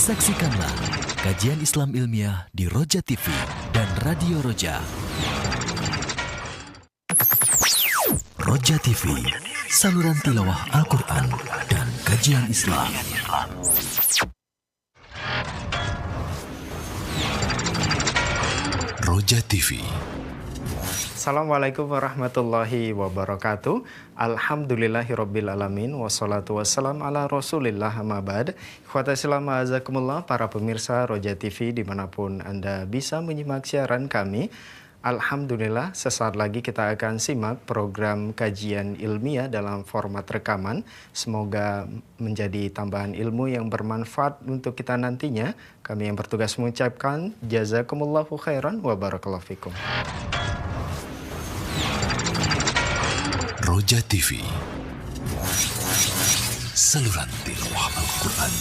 Saksikanlah kajian Islam ilmiah di Roja TV dan Radio Roja. Roja TV, saluran tilawah Al-Quran dan kajian Islam. Roja TV. Assalamualaikum warahmatullahi wabarakatuh. Alhamdulillahirrabbilalamin. Wassalatu wassalam ala rasulillah amma ba'd. Ikhwata Islam a'azakumullah, para pemirsa Roja TV dimanapun Anda bisa menyimak siaran kami. Alhamdulillah, sesaat lagi kita akan simak program kajian ilmiah dalam format rekaman. Semoga menjadi tambahan ilmu yang bermanfaat untuk kita nantinya. Kami yang bertugas mengucapkan jazakumullahu khairan wa barakallahu fikum. Roja TV, saluran tilawah Al-Quran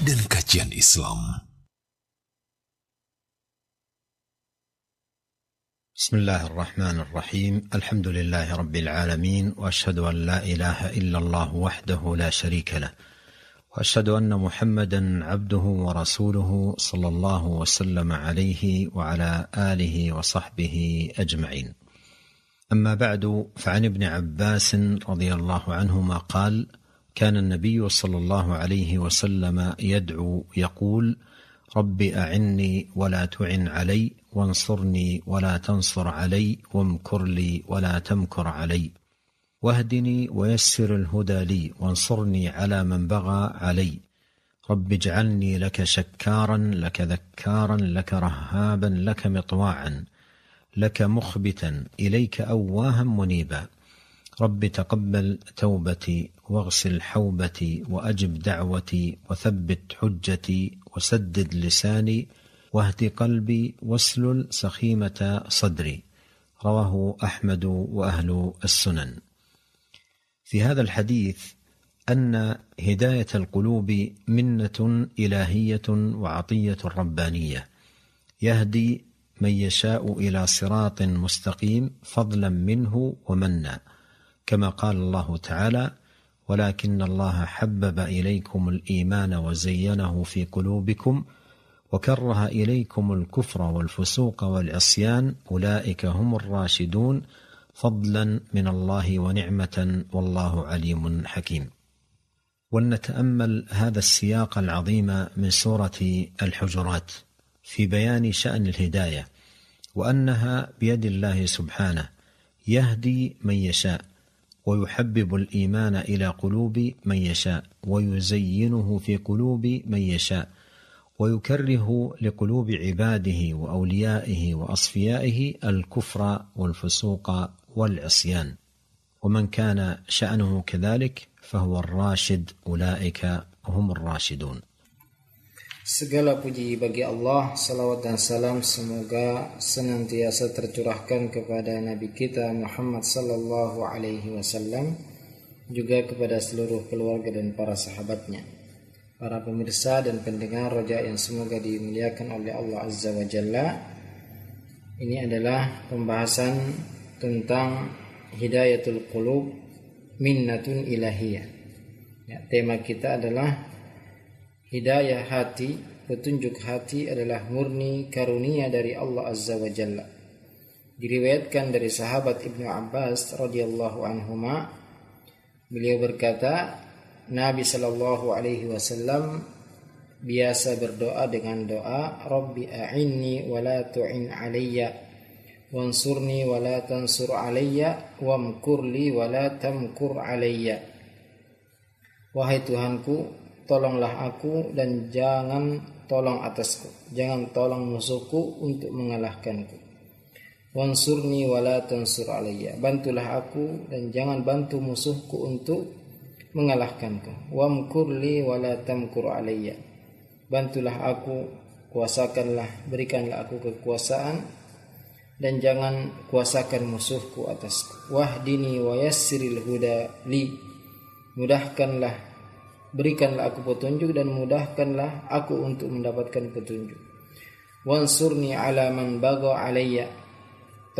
dan kajian Islam. Bismillahirrahmanirrahim. Alhamdulillahi Rabbil Alamin. Wa ashhadu an la ilaha illallah wahdahu la sharika lah. Wa ashhadu anna Muhammadan abduhu wa rasuluhu sallallahu wa sallam alaihi wa ala alihi wa sahbihi ajma'in. أما بعد، فعن ابن عباس رضي الله عنهما قال: كان النبي صلى الله عليه وسلم يدعو يقول: رب أعني ولا تعن علي، وانصرني ولا تنصر علي، وامكر لي ولا تمكر علي، واهدني ويسر الهدى لي، وانصرني على من بغى علي، رب اجعلني لك شكارا لك ذكارا لك رهابا لك مطواعا لك مخبتا إليك أواها منيبا، رب تقبل توبتي واغسل حوبتي وأجب دعوتي وثبت حجتي وسدد لساني واهد قلبي واسلل سخيمة صدري. رواه أحمد وأهل السنن. في هذا الحديث أن هداية القلوب منة إلهية وعطية ربانية، يهدي من يشاء إلى صراط مستقيم فضلا منه ومنا، كما قال الله تعالى: ولكن الله حبب إليكم الإيمان وزينه في قلوبكم وكره إليكم الكفر والفسوق والعصيان أولئك هم الراشدون فضلا من الله ونعمة والله عليم حكيم. ولنتأمل هذا السياق العظيم من سورة الحجرات في بيان شأن الهداية، وأنها بيد الله سبحانه، يهدي من يشاء ويحبب الإيمان إلى قلوب من يشاء ويزينه في قلوب من يشاء ويكره لقلوب عباده وأوليائه وأصفيائه الكفر والفسوق والعصيان، ومن كان شأنه كذلك فهو الراشد، أولئك هم الراشدون. Segala puji bagi Allah, salawat dan salam semoga senantiasa tercurahkan kepada Nabi kita Muhammad sallallahu alaihi wasallam, juga kepada seluruh keluarga dan para sahabatnya. Para pemirsa dan pendengar Roja yang semoga dimuliakan oleh Allah Azza wa Jalla, ini adalah pembahasan tentang hidayatul qulub minnatun ilahiyah. Ya, tema kita adalah hidayah hati, petunjuk hati adalah murni karunia dari Allah Azza wa Jalla. Diriwayatkan dari sahabat Ibnu Abbas radhiyallahu anhuma, beliau berkata, Nabi sallallahu alaihi wasallam biasa berdoa dengan doa, Rabbi a'inni wa la tu'in alayya, wansurni wa la tansur alayya, wamkurli wa la tamkur alayya. Wahai Tuhanku, tolonglah aku dan jangan tolong atasku, jangan tolong musuhku untuk mengalahkanku. Wansurni wala tansur alayya, bantulah aku dan jangan bantu musuhku untuk mengalahkanku. Wamkurli wala tamkur alayya, bantulah aku, kuasakanlah, berikanlah aku kekuasaan dan jangan kuasakan musuhku atasku. Wahdini wa yassiril huda li, mudahkanlah, berikanlah aku petunjuk dan mudahkanlah aku untuk mendapatkan petunjuk. Wansurni ala man bagha alayya,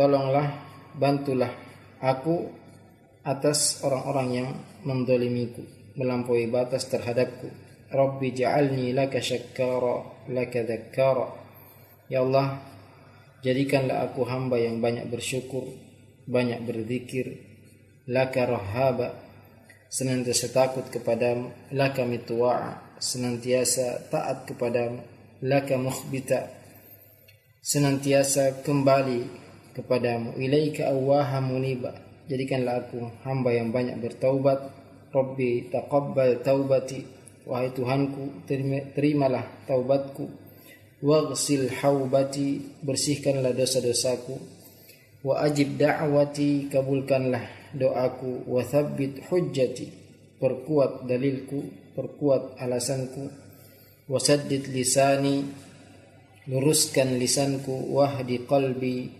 tolonglah, bantulah aku atas orang-orang yang mendolimiku, melampaui batas terhadapku. Rabbi ja'alni laka syakkara laka dhakkara. Ya Allah, jadikanlah aku hamba yang banyak bersyukur, banyak berzikir, laka rahaba, senantiasa takut kepadamu, laka mitwa'a, senantiasa taat kepadamu, laka mukhbita, senantiasa kembali kepadamu, ilaika awwaha muniba, jadikanlah aku hamba yang banyak bertaubat. Rabbi taqabbal taubati, wahai Tuhanku, terimalah taubatku. Waghsil haubati, bersihkanlah dosa-dosaku. Wa ajib da'wati, kabulkanlah doaku. Wa thabbit hujjati, perkuat dalilku, perkuat alasanku. Wa saddid lisani, luruskan lisanku. Wahdi qalbi,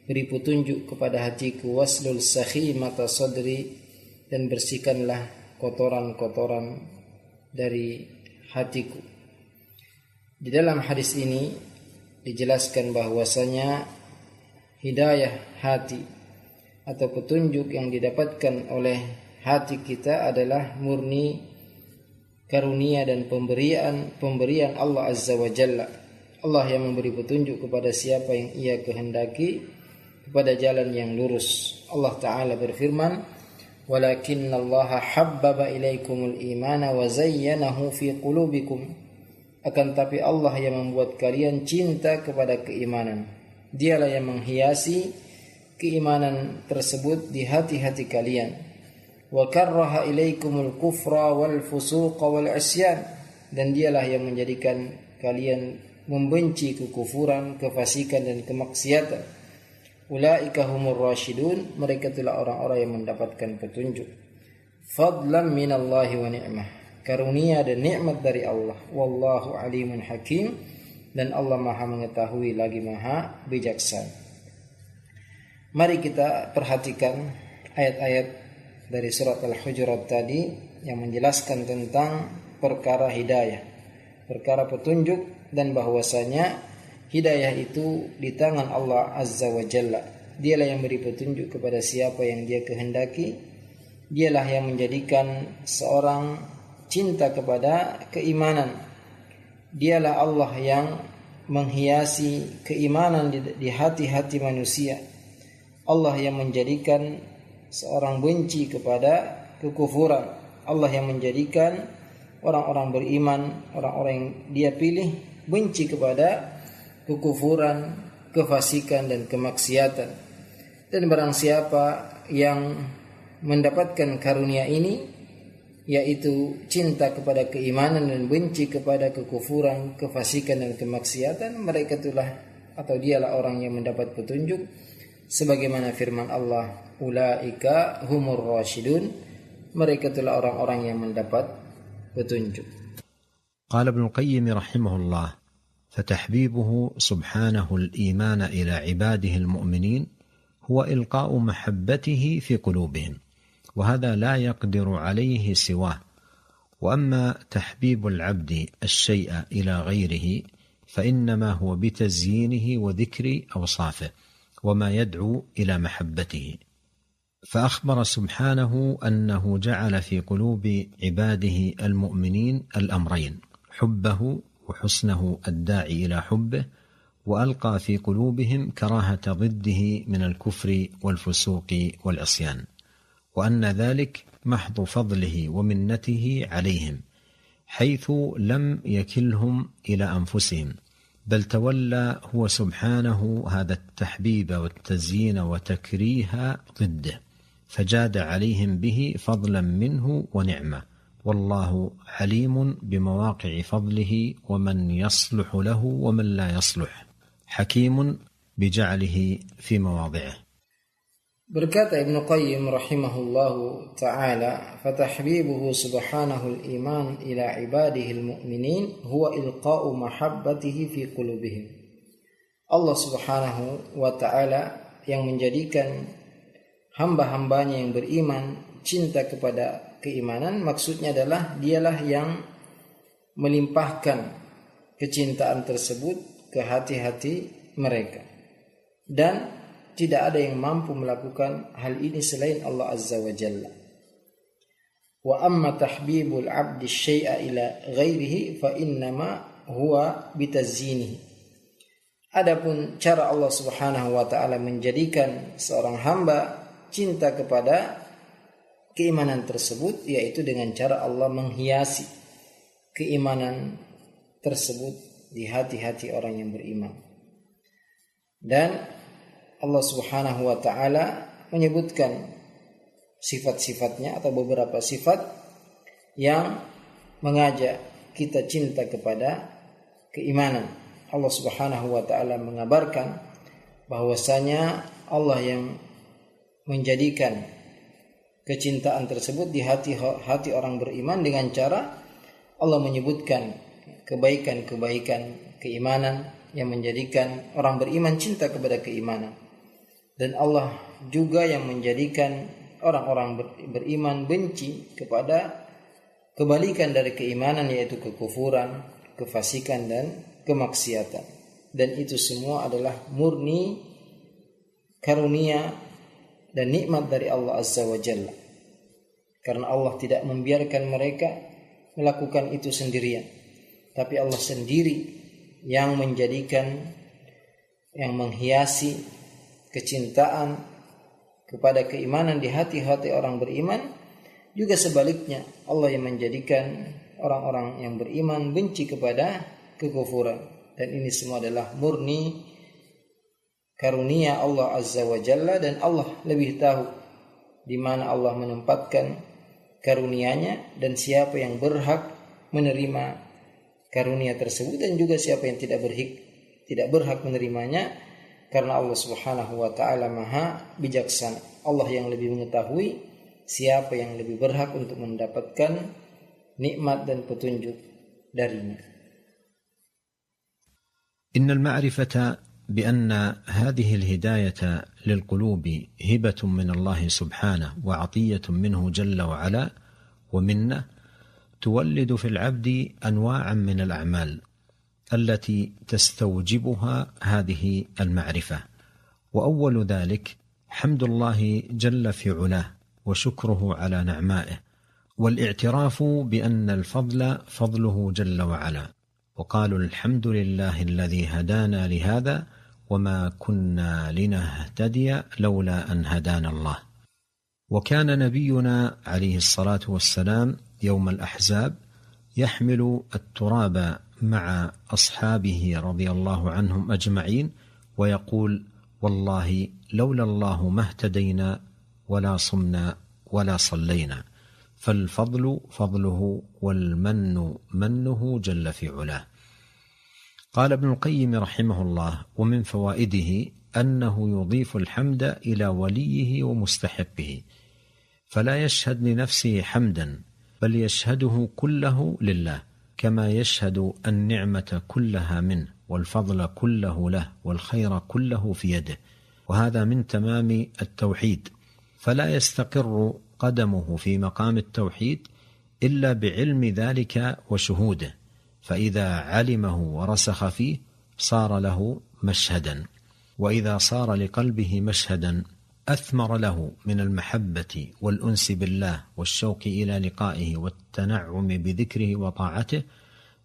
beri petunjuk kepada hatiku. Waslul sakhimata sadri, dan bersihkanlah kotoran-kotoran dari hatiku. Di dalam hadis ini dijelaskan bahwasanya hidayah hati atau petunjuk yang didapatkan oleh hati kita adalah murni karunia dan pemberian Allah Azza wa Jalla. Allah yang memberi petunjuk kepada siapa yang Ia kehendaki kepada jalan yang lurus. Allah Ta'ala berfirman, walakinnallaha habbaba ilaikumul imana wa zayyanahu fi qulubikum, akan tapi Allah yang membuat kalian cinta kepada keimanan. Dialah yang menghiasi keimanan tersebut di hati-hati kalian. Wa karraha ilaikumul kufra wal fusuqa wal isyan, dan dialah yang menjadikan kalian membenci kekufuran, kefasikan dan kemaksiatan. Ulaika humur rasyidun, mereka itulah orang-orang yang mendapatkan petunjuk. Fadlan minallahi wa ni'mah, karunia dan nikmat dari Allah. Wallahu alimun hakim, dan Allah Maha mengetahui lagi Maha bijaksana. Mari kita perhatikan ayat-ayat dari surat Al-Hujurat tadi yang menjelaskan tentang perkara hidayah, perkara petunjuk, dan bahwasanya hidayah itu di tangan Allah Azza wa Jalla. Dialah yang beri petunjuk kepada siapa yang Dia kehendaki. Dialah yang menjadikan seorang cinta kepada keimanan. Dialah Allah yang menghiasi keimanan di hati-hati manusia. Allah yang menjadikan seorang benci kepada kekufuran. Allah yang menjadikan orang-orang beriman, orang-orang yang Dia pilih, benci kepada kekufuran, kefasikan dan kemaksiatan. Dan barang siapa yang mendapatkan karunia ini, yaitu cinta kepada keimanan dan benci kepada kekufuran, kefasikan dan kemaksiatan, mereka itulah atau dialah orang yang mendapat petunjuk, sebagaimana firman Allah, ulaika humur rasyidun, mereka itulah orang-orang yang mendapat petunjuk. Qala Ibnu Qayyim rahimahullah, فتحبيبه سبحانه الإيمان إلى عباده المؤمنين هو إلقاء محبته في قلوبهم، وهذا لا يقدر عليه سواه. وأما تحبيب العبد الشيء إلى غيره فإنما هو بتزيينه وذكر أوصافه وما يدعو إلى محبته. فأخبر سبحانه أنه جعل في قلوب عباده المؤمنين الأمرين، حبه وحسنه الداعي إلى حبه، وألقى في قلوبهم كراهة ضده من الكفر والفسوق والعصيان، وأن ذلك محض فضله ومنته عليهم، حيث لم يكلهم إلى أنفسهم، بل تولى هو سبحانه هذا التحبيب والتزيين وتكريه ضده، فجاد عليهم به فضلا منه ونعمة. والله عليم بمواقع فضله ومن يصلح له ومن لا يصلح، حكيم بجعله في مواضعه. Berkata Ibnu Qayyim rahimahullahu ta'ala, fatahbibuhu subhanahu al-iman ila ibadihi al-mu'minin huwa ilqa'u mahabbatihi fi qulubihim. Allah subhanahu wa ta'ala yang menjadikan hamba-hambanya yang beriman cinta kepada keimanan, maksudnya adalah dialah yang melimpahkan kecintaan tersebut ke hati-hati mereka, dan tidak ada yang mampu melakukan hal ini selain Allah Azza wa Jalla. Wa amma tahbibul 'abdi syai'a ila ghairihi fa innama huwa bitazyinihi. Adapun cara Allah Subhanahu wa taala menjadikan seorang hamba cinta kepada keimanan tersebut, yaitu dengan cara Allah menghiasi keimanan tersebut di hati-hati orang yang beriman. Dan Allah Subhanahu wa taala menyebutkan sifat-sifatnya atau beberapa sifat yang mengajak kita cinta kepada keimanan. Allah Subhanahu wa taala mengabarkan bahwasanya Allah yang menjadikan kecintaan tersebut di hati orang beriman dengan cara Allah menyebutkan kebaikan-kebaikan keimanan yang menjadikan orang beriman cinta kepada keimanan. Dan Allah juga yang menjadikan orang-orang beriman benci kepada kebalikan dari keimanan, yaitu kekufuran, kefasikan dan kemaksiatan. Dan itu semua adalah murni karunia dan nikmat dari Allah Azza wa Jalla. Karena Allah tidak membiarkan mereka melakukan itu sendirian, tapi Allah sendiri yang menjadikan, yang menghiasi kecintaan kepada keimanan di hati-hati orang beriman. Juga sebaliknya, Allah yang menjadikan orang-orang yang beriman benci kepada kekufuran. Dan ini semua adalah murni karunia Allah Azza wa Jalla, dan Allah lebih tahu di mana Allah menempatkan karunia-Nya dan siapa yang berhak menerima karunia tersebut, dan juga siapa yang tidak berhak menerimanya, karena Allah Subhanahu wa taala Maha bijaksana. Allah yang lebih mengetahui siapa yang lebih berhak untuk mendapatkan nikmat dan petunjuk darinya. إن المعرفة بأن هذه الهداية للقلوب هبة من الله سبحانه وعطية منه جل وعلا ومنه تولد في العبد أنواعا من الأعمال التي تستوجبها هذه المعرفة. وأول ذلك حمد الله جل في علاه وشكره على نعمائه، والاعتراف بأن الفضل فضله جل وعلا. وقالوا الحمد لله الذي هدانا لهذا وما كنا لنهتدي لولا أن هدانا الله. وكان نبينا عليه الصلاة والسلام يوم الأحزاب يحمل التراب مع أصحابه رضي الله عنهم أجمعين ويقول والله لولا الله ما اهتدينا ولا صمنا ولا صلينا، فالفضل فضله والمن منه جل في علاه. قال ابن القيم رحمه الله: ومن فوائده أنه يضيف الحمد إلى وليه ومستحقه، فلا يشهد لنفسه حمدا بل يشهده كله لله، كما يشهد النعمة كلها منه والفضل كله له والخير كله في يده. وهذا من تمام التوحيد، فلا يستقر قدمه في مقام التوحيد إلا بعلم ذلك وشهوده، فإذا علمه ورسخ فيه صار له مشهدا، وإذا صار لقلبه مشهدا أثمر له من المحبة والأنس بالله والشوق إلى لقائه والتنعم بذكره وطاعته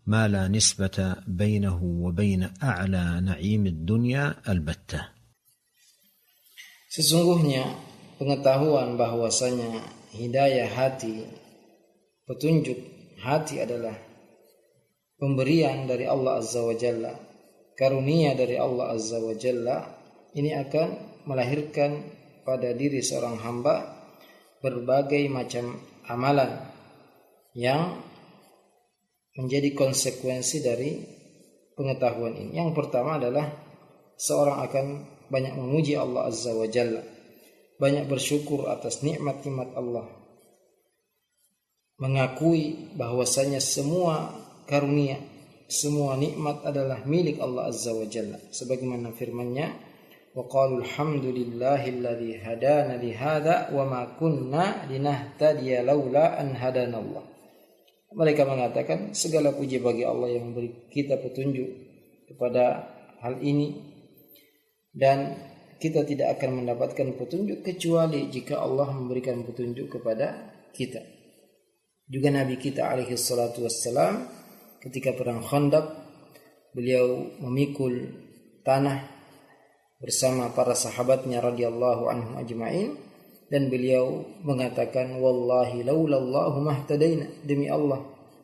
ما لا نسبة بينه وبين أعلى نعيم الدنيا البتة. Sesungguhnya pengetahuan bahwasanya hidayah hati, petunjuk hati adalah pemberian dari Allah Azza wa Jalla, karunia dari Allah Azza wa Jalla, ini akan melahirkan pada diri seorang hamba berbagai macam amalan yang menjadi konsekuensi dari pengetahuan ini. Yang pertama adalah seorang akan banyak memuji Allah Azza wa Jalla, banyak bersyukur atas nikmat-nikmat Allah, mengakui bahwasanya semua karunia, semua nikmat adalah milik Allah Azza wa Jalla, sebagaimana firman-Nya, wa qalu alhamdulillahilladzi hadana li hadza wa ma kunna linahtadiya laula an hadanallah. Mereka mengatakan segala puji bagi Allah yang memberi kita petunjuk kepada hal ini, dan kita tidak akan mendapatkan petunjuk kecuali jika Allah memberikan petunjuk kepada kita. Juga Nabi kita alaihi salatu wassalam ketika perang Khandaq, beliau memikul tanah bersama para sahabatnya radhiyallahu anhum ajma'in, dan beliau mengatakan, wallahi laulallahu mahtadaina, demi Allah,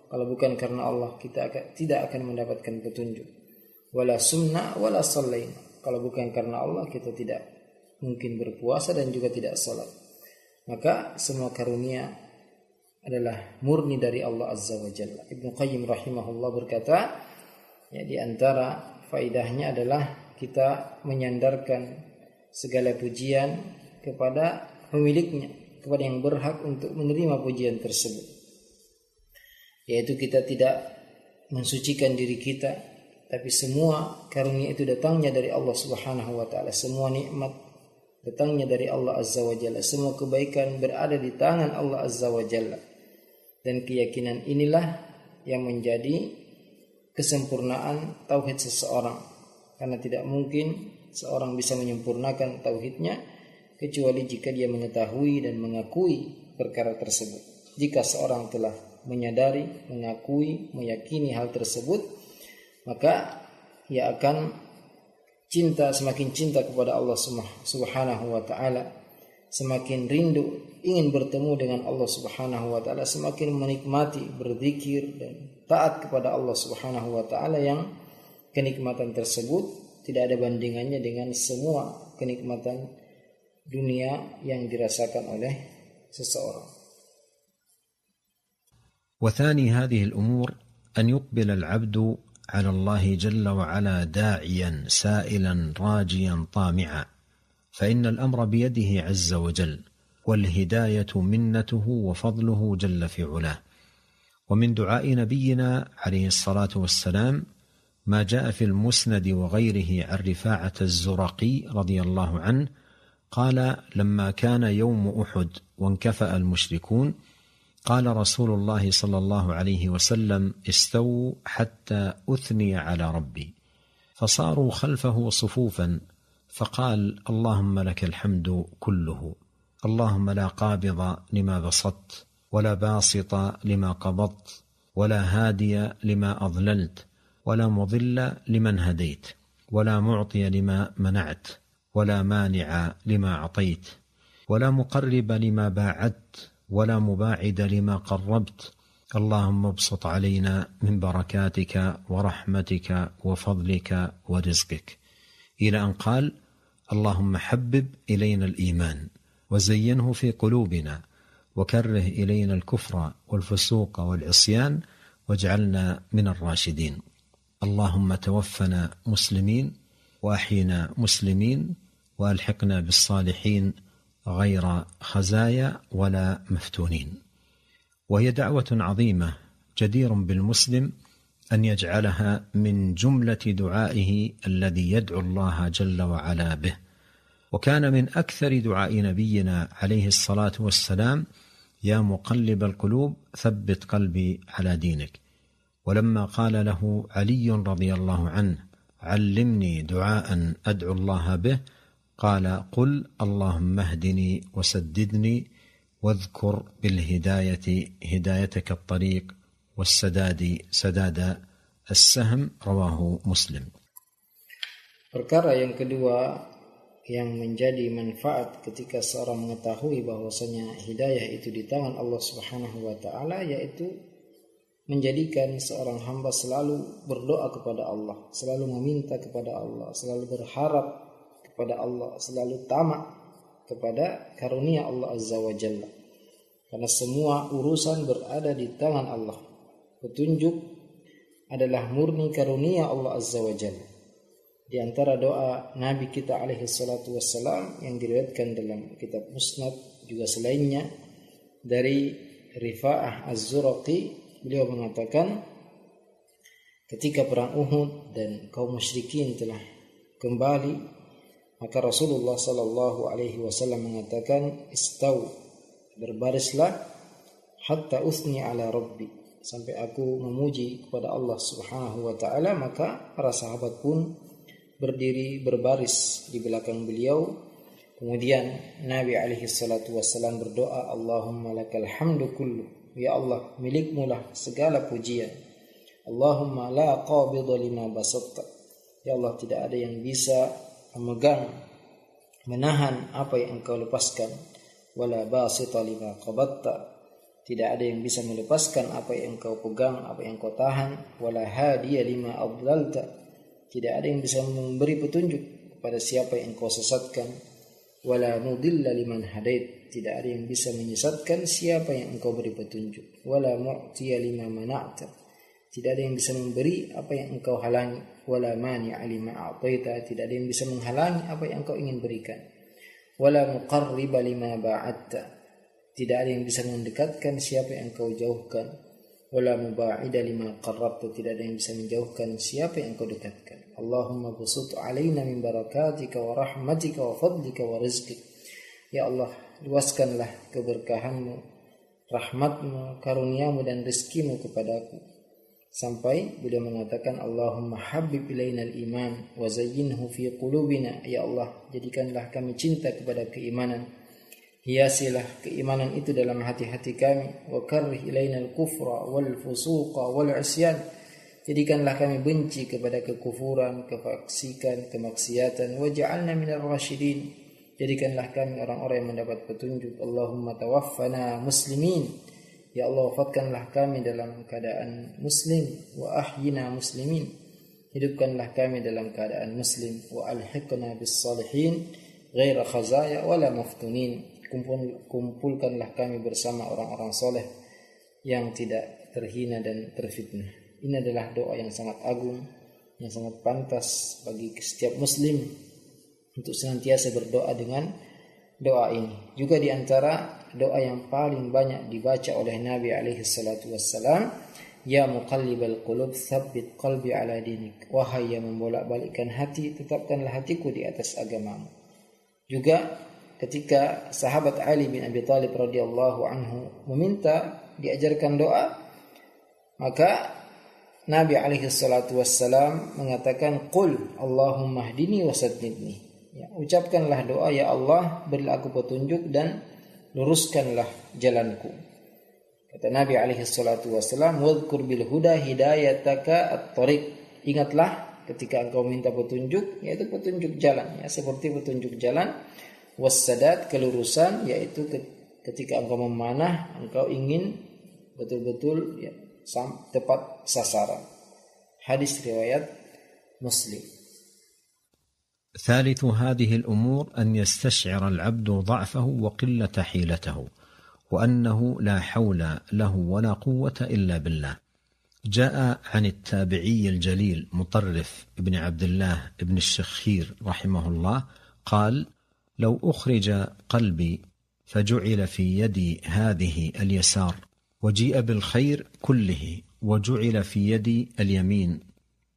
kalau bukan karena Allah kita tidak akan mendapatkan petunjuk. Wala sumna wala sallaina, kalau bukan karena Allah kita tidak mungkin berpuasa dan juga tidak salat. Maka semua karunia adalah murni dari Allah Azza wa Jalla. Ibnu Qayyim rahimahullah berkata, ya, di antara faidahnya adalah kita menyandarkan segala pujian kepada pemiliknya, kepada yang berhak untuk menerima pujian tersebut. Yaitu kita tidak mensucikan diri kita, tapi semua karunia itu datangnya dari Allah Subhanahu wa taala. Semua nikmat datangnya dari Allah Azza wa Jalla. Semua kebaikan berada di tangan Allah Azza wa Jalla. Dan keyakinan inilah yang menjadi kesempurnaan tauhid seseorang. Karena tidak mungkin seorang bisa menyempurnakan tauhidnya kecuali jika dia mengetahui dan mengakui perkara tersebut. Jika seorang telah menyadari, mengakui, meyakini hal tersebut, maka ia akan semakin cinta kepada Allah Subhanahu wa taala, semakin rindu ingin bertemu dengan Allah Subhanahu wa taala, semakin menikmati berzikir dan taat kepada Allah Subhanahu wa taala, yang kenikmatan tersebut tidak ada bandingannya dengan semua kenikmatan dunia yang dirasakan oleh seseorang. وثاني هذه الأمور أن يقبل العبد على الله جل وعلا داعيا سائلا راجيا طامعا، فإن الأمر بيده عز وجل، والهداية منته وفضله جل في علاه. ومن دعاء نبينا عليه الصلاة والسلام ما جاء في المسند وغيره عن رفاعة الزرقي رضي الله عنه قال: لما كان يوم أحد وانكفأ المشركون قال رسول الله صلى الله عليه وسلم: استووا حتى أثني على ربي، فصاروا خلفه صفوفا، فقال: اللهم لك الحمد كله، اللهم لا قابض لما بسطت ولا باسط لما قبضت ولا هادي لما أضللت ولا مضل لمن هديت ولا معطي لما منعت ولا مانع لما أعطيت ولا مقرب لما باعدت ولا مباعد لما قربت، اللهم ابسط علينا من بركاتك ورحمتك وفضلك ورزقك، إلى أن قال: اللهم حبب إلينا الإيمان وزينه في قلوبنا وكره إلينا الكفر والفسوق والعصيان واجعلنا من الراشدين، اللهم توفنا مسلمين وأحينا مسلمين وألحقنا بالصالحين غير خزايا ولا مفتونين. وهي دعوة عظيمة جدير بالمسلم أن يجعلها من جملة دعائه الذي يدعو الله جل وعلا به. وكان من أكثر دعاء نبينا عليه الصلاة والسلام: يا مقلب القلوب ثبت قلبي على دينك. ولما قال له علي رضي الله عنه: علمني دعاء أدعو الله به، قال: قل اللهم اهدني وسددني واذكر بالهداية هدايتك الطريق والسداد سداد السهم. رواه مسلم. Perkara yang kedua yang menjadi manfaat ketika seorang mengetahui bahwasanya hidayah itu di tangan Allah Subhanahu wa taala, yaitu menjadikan seorang hamba selalu berdoa kepada Allah, selalu meminta kepada Allah, selalu berharap kepada Allah, selalu tamak kepada karunia Allah Azza wa Jalla. Karena semua urusan berada di tangan Allah. Petunjuk adalah murni karunia Allah Azza wa Jalla. Di antara doa Nabi kita alaihi salatu wassalam yang diriwayatkan dalam kitab Musnad juga selainnya dari Rifa'ah Az-Zuraqi, beliau mengatakan ketika perang Uhud dan kaum musyrikin telah kembali, maka Rasulullah sallallahu alaihi wasallam mengatakan, "Istaw, berbarislah, hatta usni ala rabbi, sampai aku memuji kepada Allah Subhanahu wa taala." Maka para sahabat pun berdiri berbaris di belakang beliau. Kemudian Nabi alaihi salatu wasallam berdoa, "Allahumma lakal hamdu kullu." Ya Allah, milikmu lah segala pujian. Allahumma la qabida lima basatta. Ya Allah, tidak ada yang bisa memegang, menahan apa yang engkau lepaskan. Wala basita lima qabatta. Tidak ada yang bisa melepaskan apa yang engkau pegang, apa yang engkau tahan. Wala hadiya lima adlalta. Tidak ada yang bisa memberi petunjuk kepada siapa yang engkau sesatkan. Wala mudilla liman hadait. Tidak ada yang bisa menyesatkan siapa yang engkau beri petunjuk. Wala mu'tiya lima mana'ta. Tidak ada yang bisa memberi apa yang engkau halangi. Wala mani'a lima a'taita. Tidak ada yang bisa menghalangi apa yang engkau ingin berikan. Wala muqarriba lima ba'atta. Tidak ada yang bisa mendekatkan siapa yang engkau jauhkan. Wala muba'ida lima qarrabta. Tidak ada yang bisa menjauhkan siapa yang engkau dekatkan. Allahumma busut alaina min barakatika wa rahmatika wa fadlika wa rizqik. Ya Allah, luaskanlah keberkahanmu, rahmatmu, karuniamu dan rezekimu kepadaku. Sampai beliau mengatakan, Allahumma habib ilaina al-iman wa zayyinhu fi qulubina. Ya Allah, jadikanlah kami cinta kepada keimanan. Hiasilah keimanan itu dalam hati-hati kami. Wa karrih ilaina al-kufra wal fusuqa wal isyan. Jadikanlah kami benci kepada kekufuran, kefasikan, kemaksiatan. Waj'alna minar rasyidin. Jadikanlah kami orang-orang yang mendapat petunjuk. Allahumma tawaffana muslimin. Ya Allah, wafatkanlah kami dalam keadaan muslim. Wa ahyina muslimin. Hidupkanlah kami dalam keadaan muslim. Wa alhiqna bis salihin ghaira khazaya wala maftunin. Kumpulkanlah kami bersama orang-orang soleh yang tidak terhina dan terfitnah. Ini adalah doa yang sangat agung, yang sangat pantas bagi setiap muslim untuk senantiasa berdoa dengan doa ini. Juga di antara doa yang paling banyak dibaca oleh Nabi alaihi salatu wassalam, ya muqallibal qulub tsabbit qalbi ala dinik. Wahai yang membolak-balikkan hati, tetapkanlah hatiku di atas agamamu. Juga ketika sahabat Ali bin Abi Thalib radhiyallahu anhu meminta diajarkan doa, maka Nabi alaihi salatu wassalam mengatakan, qul Allahumma hdini wasaddidni. Ya, ucapkanlah doa, ya Allah, berilah aku petunjuk dan luruskanlah jalanku. Kata Nabi alaihi salatu wassalam, wadhkur bil huda hidayataka at-tariq. Ingatlah ketika engkau minta petunjuk, yaitu petunjuk jalan, ya, seperti petunjuk jalan. Wassadat, kelurusan, yaitu ketika engkau memanah, engkau ingin betul-betul, ya, tepat sasaran. Hadis riwayat Muslim. ثالث هذه الأمور أن يستشعر العبد ضعفه وقلة حيلته وأنه لا حول له ولا قوة إلا بالله. جاء عن التابعي الجليل مطرف بن عبد الله بن الشخير رحمه الله قال: لو أخرج قلبي فجعل في يدي هذه اليسار وجيء بالخير كله وجعل في يدي اليمين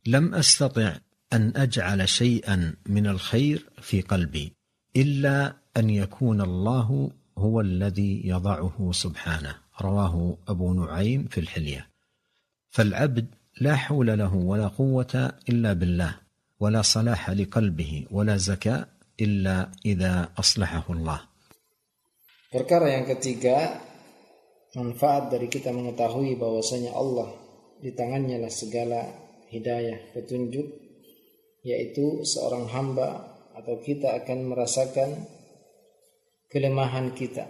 لم أستطع أن أجعل شيئا من الخير في قلبي إلا أن يكون الله هو الذي يضعه سبحانه. رواه أبو نعيم في الحلية. فالعبد لا حول له ولا قوة إلا بالله، ولا صلاح لقلبه ولا زكاة إلا إذا أصلحه الله. Perkara yang ketiga, manfaat dari kita mengetahui bahwasanya Allah di tangannya lah segala hidayah, petunjuk, yaitu seorang hamba atau kita akan merasakan kelemahan kita,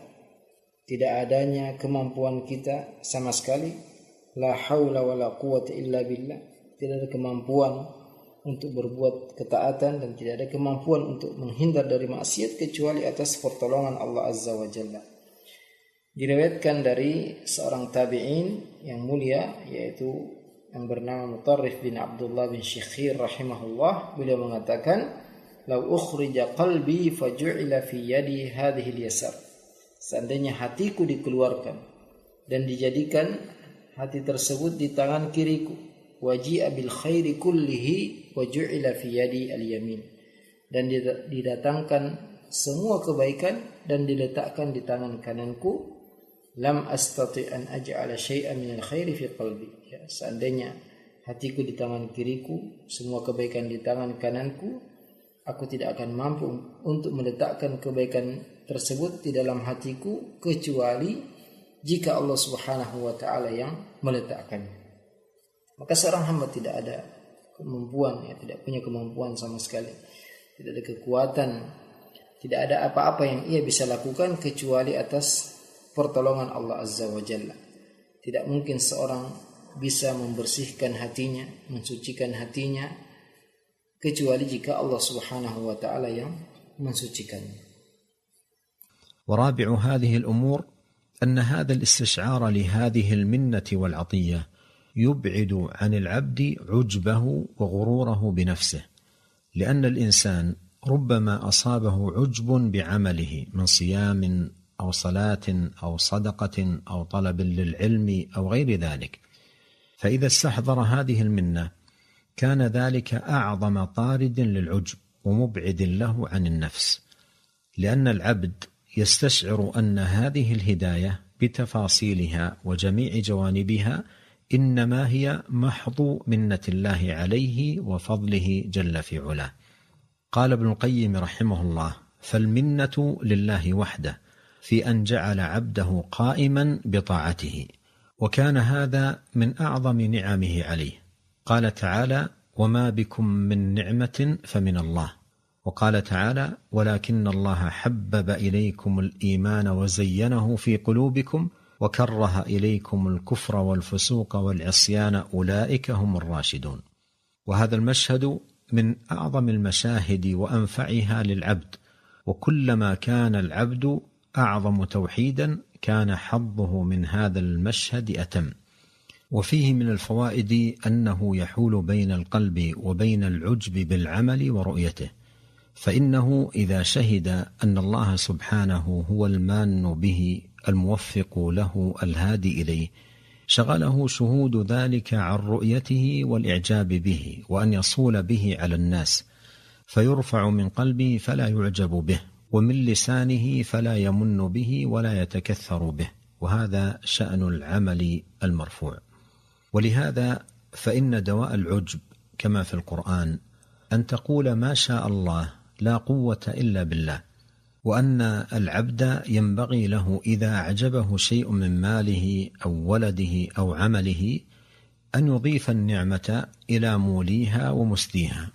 tidak adanya kemampuan kita sama sekali. La haula wala quwwata illa billah. Tidak ada kemampuan untuk berbuat ketaatan dan tidak ada kemampuan untuk menghindar dari maksiat kecuali atas pertolongan Allah Azza wa Jalla. Diriwayatkan dari seorang tabi'in yang mulia, yaitu yang bernama Mutarrif bin Abdullah bin Syikhir rahimahullah. Beliau mengatakan, "Lau ukhrija qalbi faju'ila fi yadi hadhihi al-yasar." Seandainya hatiku dikeluarkan dan dijadikan hati tersebut di tangan kiriku, waji'a bil khairi kullihi waju'ila fi yadi al-yamin. Dan didatangkan semua kebaikan dan diletakkan di tangan kananku, lam astati an aj'ala syai'an min al-khairi fi qalbi. Ya, seandainya hatiku di tangan kiriku, semua kebaikan di tangan kananku, aku tidak akan mampu untuk meletakkan kebaikan tersebut di dalam hatiku kecuali jika Allah Subhanahu wa taala yang meletakkannya. Maka seorang hamba tidak ada kemampuan, tidak punya kemampuan sama sekali, tidak ada kekuatan, tidak ada apa-apa yang ia bisa lakukan kecuali atas pertolongan Allah Azza wa Jalla. Tidak mungkin seorang bisa membersihkan hatinya, mensucikan hatinya, kecuali jika Allah Subhanahu wa taala yang mensucikannya. ورابع هذه الأمور أن هذا الاستشعار لهذه المنة والعطية يبعد عن العبد عجبه وغروره بنفسه، لأن الإنسان ربما أصابه عجب بعمله من صيام أو صلاة أو صدقة أو طلب للعلم أو غير ذلك، فإذا استحضر هذه المنة كان ذلك أعظم طارد للعجب ومبعد له عن النفس، لأن العبد يستشعر أن هذه الهداية بتفاصيلها وجميع جوانبها إنما هي محض منة الله عليه وفضله جل في علاه. قال ابن القيم رحمه الله: فالمنة لله وحده في أن جعل عبده قائما بطاعته، وكان هذا من أعظم نعمه عليه. قال تعالى: وما بكم من نعمة فمن الله. وقال تعالى: ولكن الله حبب إليكم الإيمان وزينه في قلوبكم وكره إليكم الكفر والفسوق والعصيان أولئك هم الراشدون. وهذا المشهد من أعظم المشاهد وأنفعها للعبد، وكلما كان العبد أعظم توحيدا كان حظه من هذا المشهد أتم. وفيه من الفوائد أنه يحول بين القلب وبين العجب بالعمل ورؤيته، فإنه إذا شهد أن الله سبحانه هو المان به الموفق له الهادي إليه شغله شهود ذلك عن رؤيته والإعجاب به، وأن يصول به على الناس فيرفع من قلبه فلا يعجب به، ومن لسانه فلا يمن به ولا يتكثر به، وهذا شأن العمل المرفوع. ولهذا فإن دواء العجب كما في القرآن أن تقول ما شاء الله لا قوة إلا بالله، وأن العبد ينبغي له إذا أعجبه شيء من ماله أو ولده أو عمله أن يضيف النعمة إلى موليها ومسديها.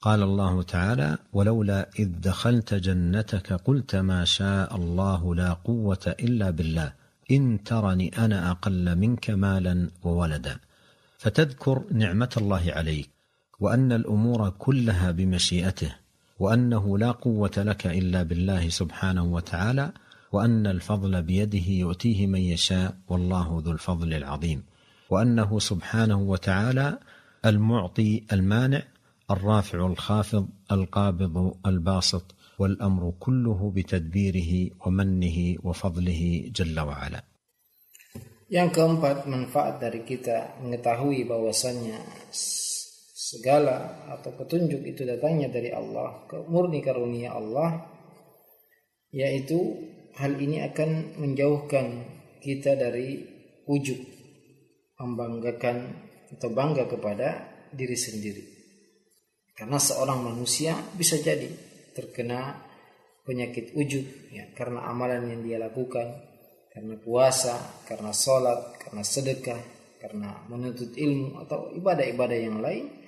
قال الله تعالى: ولولا إذ دخلت جنتك قلت ما شاء الله لا قوة إلا بالله إن ترني أنا أقل منك مالا وولدا، فتذكر نعمة الله عليك وأن الأمور كلها بمشيئته، وأنه لا قوة لك إلا بالله سبحانه وتعالى، وأن الفضل بيده يؤتيه من يشاء والله ذو الفضل العظيم، وأنه سبحانه وتعالى المعطي المانع الرافع الخافض القابض الباسط، والأمر كله بتدبيره ومنه وفضله جل وعلا. Yang keempat, manfaat dari kita mengetahui bahwasannya segala atau petunjuk itu datangnya dari Allah, murni karunia Allah, yaitu hal ini akan menjauhkan kita dari ujub, membanggakan atau bangga kepada diri sendiri. Karena seorang manusia bisa jadi terkena penyakit ujub ya, karena amalan yang dia lakukan, karena puasa, karena sholat, karena sedekah, karena menuntut ilmu atau ibadah-ibadah yang lain.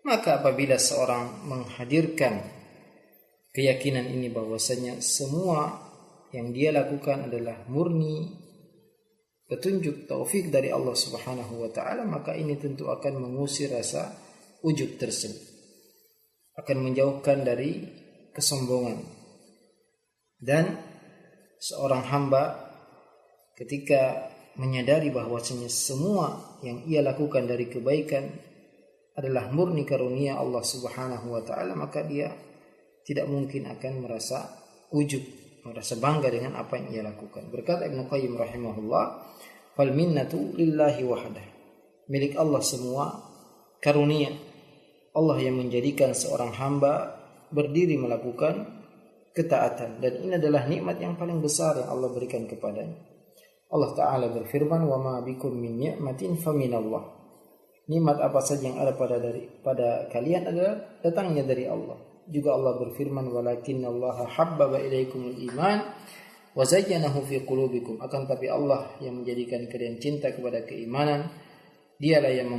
Maka apabila seorang menghadirkan keyakinan ini bahwasanya semua yang dia lakukan adalah murni petunjuk taufik dari Allah Subhanahu wa taala, maka ini tentu akan mengusir rasa ujub tersebut, akan menjauhkan dari kesombongan. Dan seorang hamba ketika menyadari bahwasanya semua yang ia lakukan dari kebaikan adalah murni karunia Allah Subhanahu wa taala, maka dia tidak mungkin akan merasa ujub, merasa bangga dengan apa yang ia lakukan. Berkata Ibnu Qayyim rahimahullah, "Fal minnatu lillahi wahdah." Milik Allah semua karunia. Allah yang menjadikan seorang hamba berdiri melakukan ketaatan, dan ini adalah nikmat yang paling besar yang Allah berikan kepadanya. Allah Ta'ala berfirman, "Wa ma bikum min ni'matin faminallah." Nikmat apa saja yang ada pada kalian adalah datangnya dari Allah. Juga Allah berfirman, "Walakinnallaha habbaba ilaikumul iman wa zayyanahu fi qulubikum, akan tapi Allah yang menjadikan kalian cinta kepada keimanan, dialah yang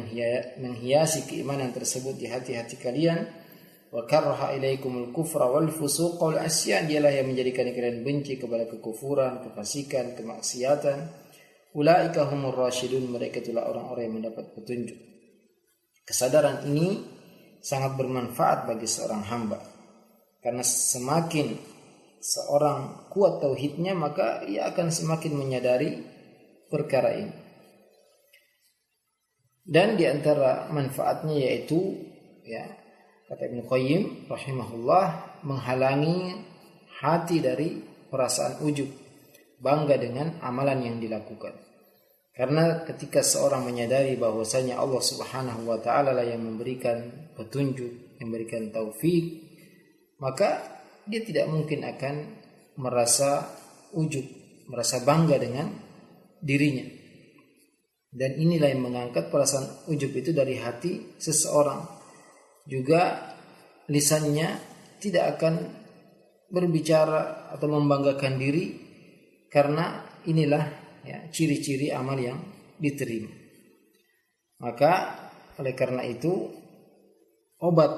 menghiasi keimanan tersebut di hati-hati kalian. Wa karaha ilaikumul kufra wal fusuq wal asyan, dialah yang menjadikan kalian benci kepada kekufuran, kefasikan, kemaksiatan. Ulaika humur rasyidun, mereka itulah orang-orang yang mendapat petunjuk. Kesadaran ini sangat bermanfaat bagi seorang hamba, karena semakin seorang kuat tauhidnya, maka ia akan semakin menyadari perkara ini. Dan di antara manfaatnya yaitu, ya, kata Ibnu Qayyim rahimahullah, menghalangi hati dari perasaan ujub, bangga dengan amalan yang dilakukan. Karena ketika seorang menyadari bahwasanya Allah Subhanahu wa taala lah yang memberikan petunjuk, yang memberikan taufik, maka dia tidak mungkin akan merasa ujub, merasa bangga dengan dirinya. Dan inilah yang mengangkat perasaan ujub itu dari hati seseorang. Juga lisannya tidak akan berbicara atau membanggakan diri, karena inilah, ya, ciri-ciri amal yang diterima. Maka oleh karena itu, obat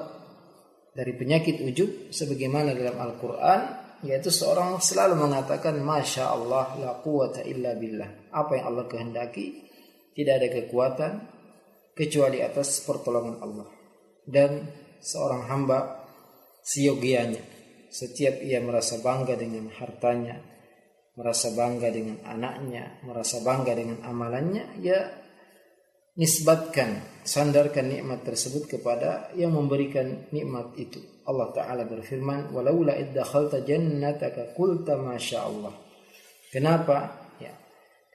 dari penyakit ujub sebagaimana dalam Al-Quran, yaitu seorang selalu mengatakan Masya Allah la quwata illa billah. Apa yang Allah kehendaki, tidak ada kekuatan kecuali atas pertolongan Allah. Dan seorang hamba seyogianya, setiap ia merasa bangga dengan hartanya, merasa bangga dengan anaknya, merasa bangga dengan amalannya, ya nisbatkan, sandarkan nikmat tersebut kepada yang memberikan nikmat itu. Allah Ta'ala berfirman, walaula id dakhalta jannataka qulta masya Allah. Kenapa? Ya,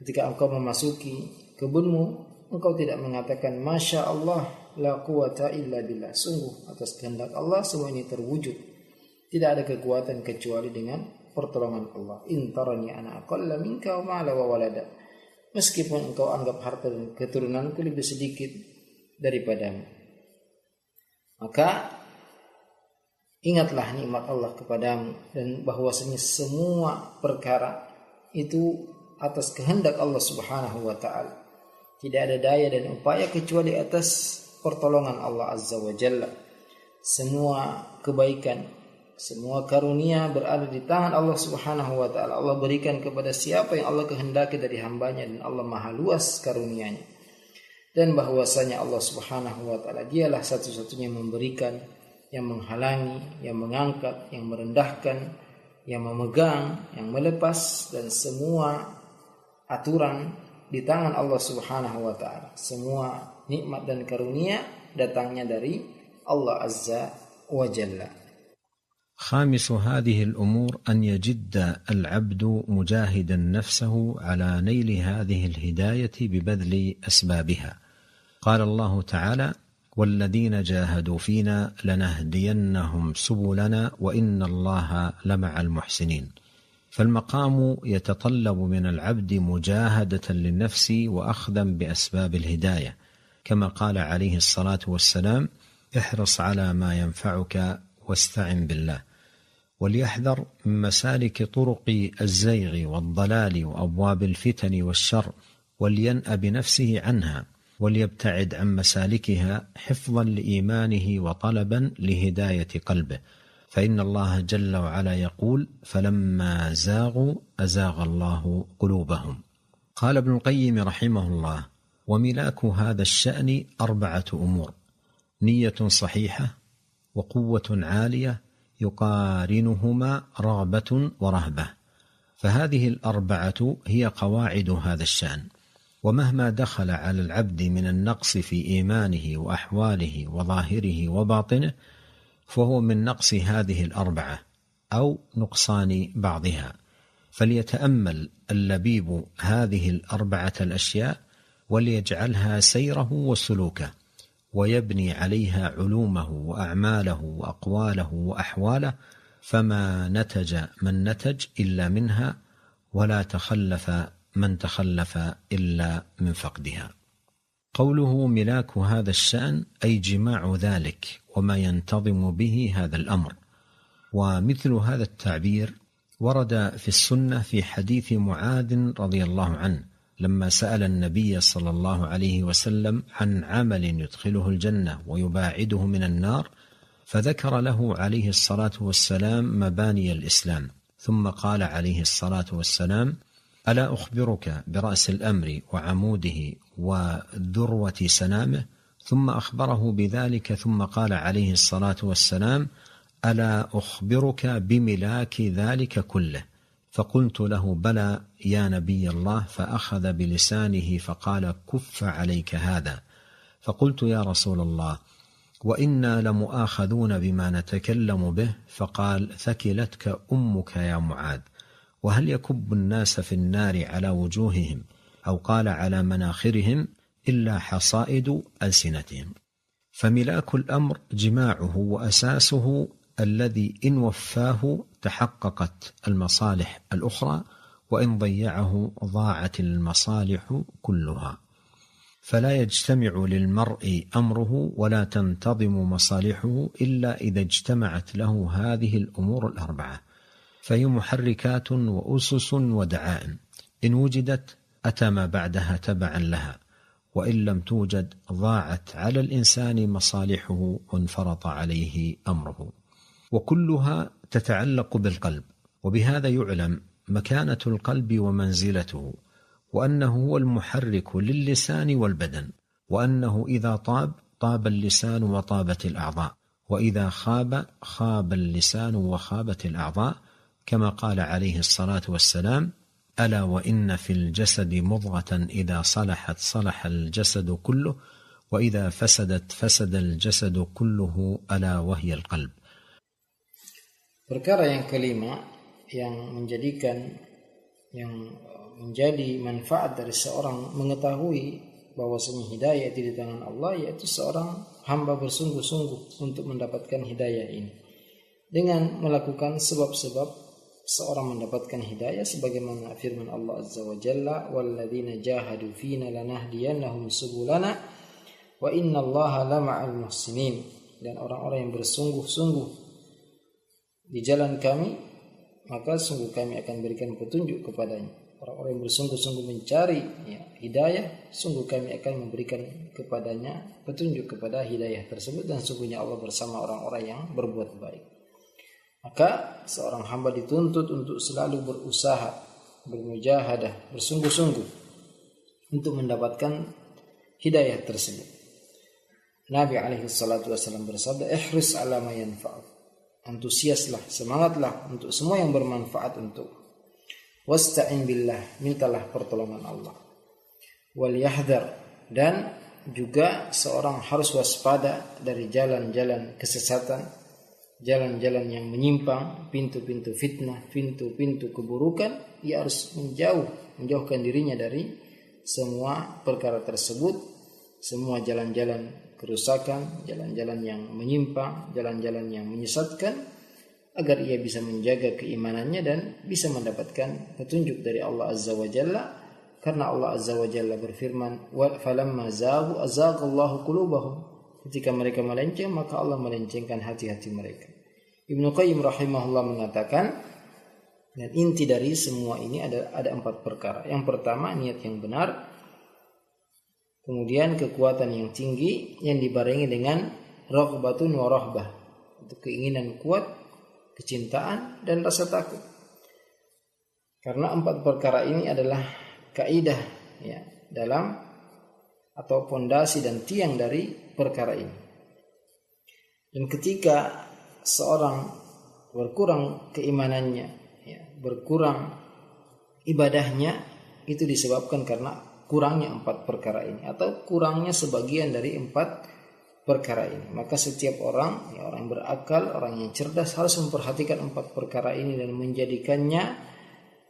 ketika engkau memasuki kebunmu, engkau tidak mengatakan Masya Allah la quwata illa billah, sungguh atas kehendak Allah semua ini terwujud, tidak ada kekuatan kecuali dengan pertolongan Allah. In tarani ana aqalla minka wa ma'ala wa walada, meskipun engkau anggap harta dan keturunanku lebih sedikit daripadamu. Maka ingatlah nikmat Allah kepadamu, dan bahwasanya semua perkara itu atas kehendak Allah Subhanahu wa taala. Tidak ada daya dan upaya kecuali atas pertolongan Allah Azza wa Jalla. Semua kebaikan, semua karunia berada di tangan Allah Subhanahu wa taala. Allah berikan kepada siapa yang Allah kehendaki dari hambanya, dan Allah maha luas karunianya. Dan bahwasanya Allah Subhanahu wa taala dialah satu-satunya yang memberikan, yang menghalangi, yang mengangkat, yang merendahkan, yang memegang, yang melepas, dan semua aturan di tangan Allah Subhanahu wa taala. Semua nikmat dan karunia datangnya dari Allah Azza wa Jalla. خامس هذه الأمور أن يجد العبد مجاهدا نفسه على نيل هذه الهداية ببذل أسبابها. قال الله تعالى والذين جاهدوا فينا لنهدينهم سبلنا وإن الله لمع المحسنين. فالمقام يتطلب من العبد مجاهدة للنفس وأخذا بأسباب الهداية، كما قال عليه الصلاة والسلام احرص على ما ينفعك واستعن بالله، وليحذر من مسالك طرق الزيغ والضلال وأبواب الفتن والشر، ولينأ بنفسه عنها، وليبتعد عن مسالكها حفظا لإيمانه وطلبا لهداية قلبه، فإن الله جل وعلا يقول فلما زاغوا أزاغ الله قلوبهم. قال ابن القيم رحمه الله وملاك هذا الشأن 4 أمور: نية صحيحة، وقوة عالية يقارنهما رغبة ورهبة، فهذه 4 هي قواعد هذا الشأن. ومهما دخل على العبد من النقص في إيمانه وأحواله وظاهره وباطنه فهو من نقص هذه 4 أو نقصان بعضها، فليتأمل اللبيب هذه 4 الأشياء وليجعلها سيره وسلوكه، ويبني عليها علومه وأعماله وأقواله وأحواله، فما نتج من نتج إلا منها، ولا تخلف من تخلف إلا من فقدها. قوله ملاك هذا الشأن أي جماع ذلك وما ينتظم به هذا الأمر. ومثل هذا التعبير ورد في السنة في حديث معاذ رضي الله عنه لما سأل النبي صلى الله عليه وسلم عن عمل يدخله الجنة ويباعده من النار، فذكر له عليه الصلاة والسلام مباني الإسلام، ثم قال عليه الصلاة والسلام: ألا أخبرك برأس الأمر وعموده وذروة سنامه؟ ثم أخبره بذلك، ثم قال عليه الصلاة والسلام: ألا أخبرك بملاك ذلك كله؟ فقلت له: بلى يا نبي الله. فأخذ بلسانه فقال: كف عليك هذا. فقلت: يا رسول الله، وإنا لمؤاخذون بما نتكلم به. فقال: ثكلتك أمك يا معاذ. وهل يكب الناس في النار على وجوههم أو قال على مناخرهم إلا حصائد ألسنتهم؟ فملاك الأمر جماعه وأساسه الذي إن وفاه تحققت المصالح الأخرى، وإن ضيعه ضاعت المصالح كلها. فلا يجتمع للمرء أمره ولا تنتظم مصالحه إلا إذا اجتمعت له هذه الأمور الأربعة، فهي محركات وأسس ودعائم، إن وجدت أتى ما بعدها تبعا لها، وإن لم توجد ضاعت على الإنسان مصالحه وانفرط عليه أمره، وكلها تتعلق بالقلب. وبهذا يعلم مكانة القلب ومنزلته، وأنه هو المحرك للسان والبدن، وأنه إذا طاب اللسان وطابت الأعضاء، وإذا خاب اللسان وخابت الأعضاء، كما قال عليه الصلاة والسلام: ألا وإن في الجسد مضغة إذا صلحت صلح الجسد كله، وإذا فسدت فسد الجسد كله، ألا وهي القلب. Perkara yang kelima yang menjadi manfaat dari seorang mengetahui bahwasanya hidayah itu di tangan Allah, yaitu seorang hamba bersungguh-sungguh untuk mendapatkan hidayah ini dengan melakukan sebab-sebab seorang mendapatkan hidayah, sebagaimana firman Allah Azza wa Jalla: walladzina jahadu fina lanahdiyannahum subulana wa innallaha lama'al muhsinin. Dan orang-orang yang bersungguh-sungguh di jalan kami, maka sungguh kami akan berikan petunjuk kepadanya. Orang-orang yang bersungguh-sungguh mencari hidayah, sungguh kami akan memberikan kepadanya petunjuk kepada hidayah tersebut, dan sungguhnya Allah bersama orang-orang yang berbuat baik. Maka seorang hamba dituntut untuk selalu berusaha, bermujahadah, bersungguh-sungguh untuk mendapatkan hidayah tersebut. Nabi alaihi salatu wasallam bersabda: ihris ala ma yanfa'uk. Antusiaslah, semangatlah untuk semua yang bermanfaat untuk. Wasta'in billah, mintalah pertolongan Allah. Wal yahdhar, dan juga seorang harus waspada dari jalan-jalan kesesatan, jalan-jalan yang menyimpang, pintu-pintu fitnah, pintu-pintu keburukan. Ia harus menjauhkan dirinya dari semua perkara tersebut, semua jalan-jalan kerusakan, jalan-jalan yang menyimpang, jalan-jalan yang menyesatkan, agar ia bisa menjaga keimanannya dan bisa mendapatkan petunjuk dari Allah Azza wa Jalla. Karena Allah Azza wa Jalla berfirman: "Falamma zaghu azaghallahu qulubahum." Ketika mereka melenceng, maka Allah melencengkan hati-hati mereka. Ibnu Qayyim rahimahullah mengatakan, dan inti dari semua ini ada 4 perkara. Yang pertama, niat yang benar. Kemudian kekuatan yang tinggi yang dibarengi dengan raghbatun wa rahbah, itu keinginan kuat, kecintaan, dan rasa takut. Karena 4 perkara ini adalah kaidah dalam atau pondasi dan tiang dari perkara ini. Dan ketika seorang berkurang keimanannya, berkurang ibadahnya, itu disebabkan karena kurangnya 4 perkara ini, atau kurangnya sebagian dari 4 perkara ini. Maka setiap orang yang berakal, orang yang cerdas, harus memperhatikan 4 perkara ini dan menjadikannya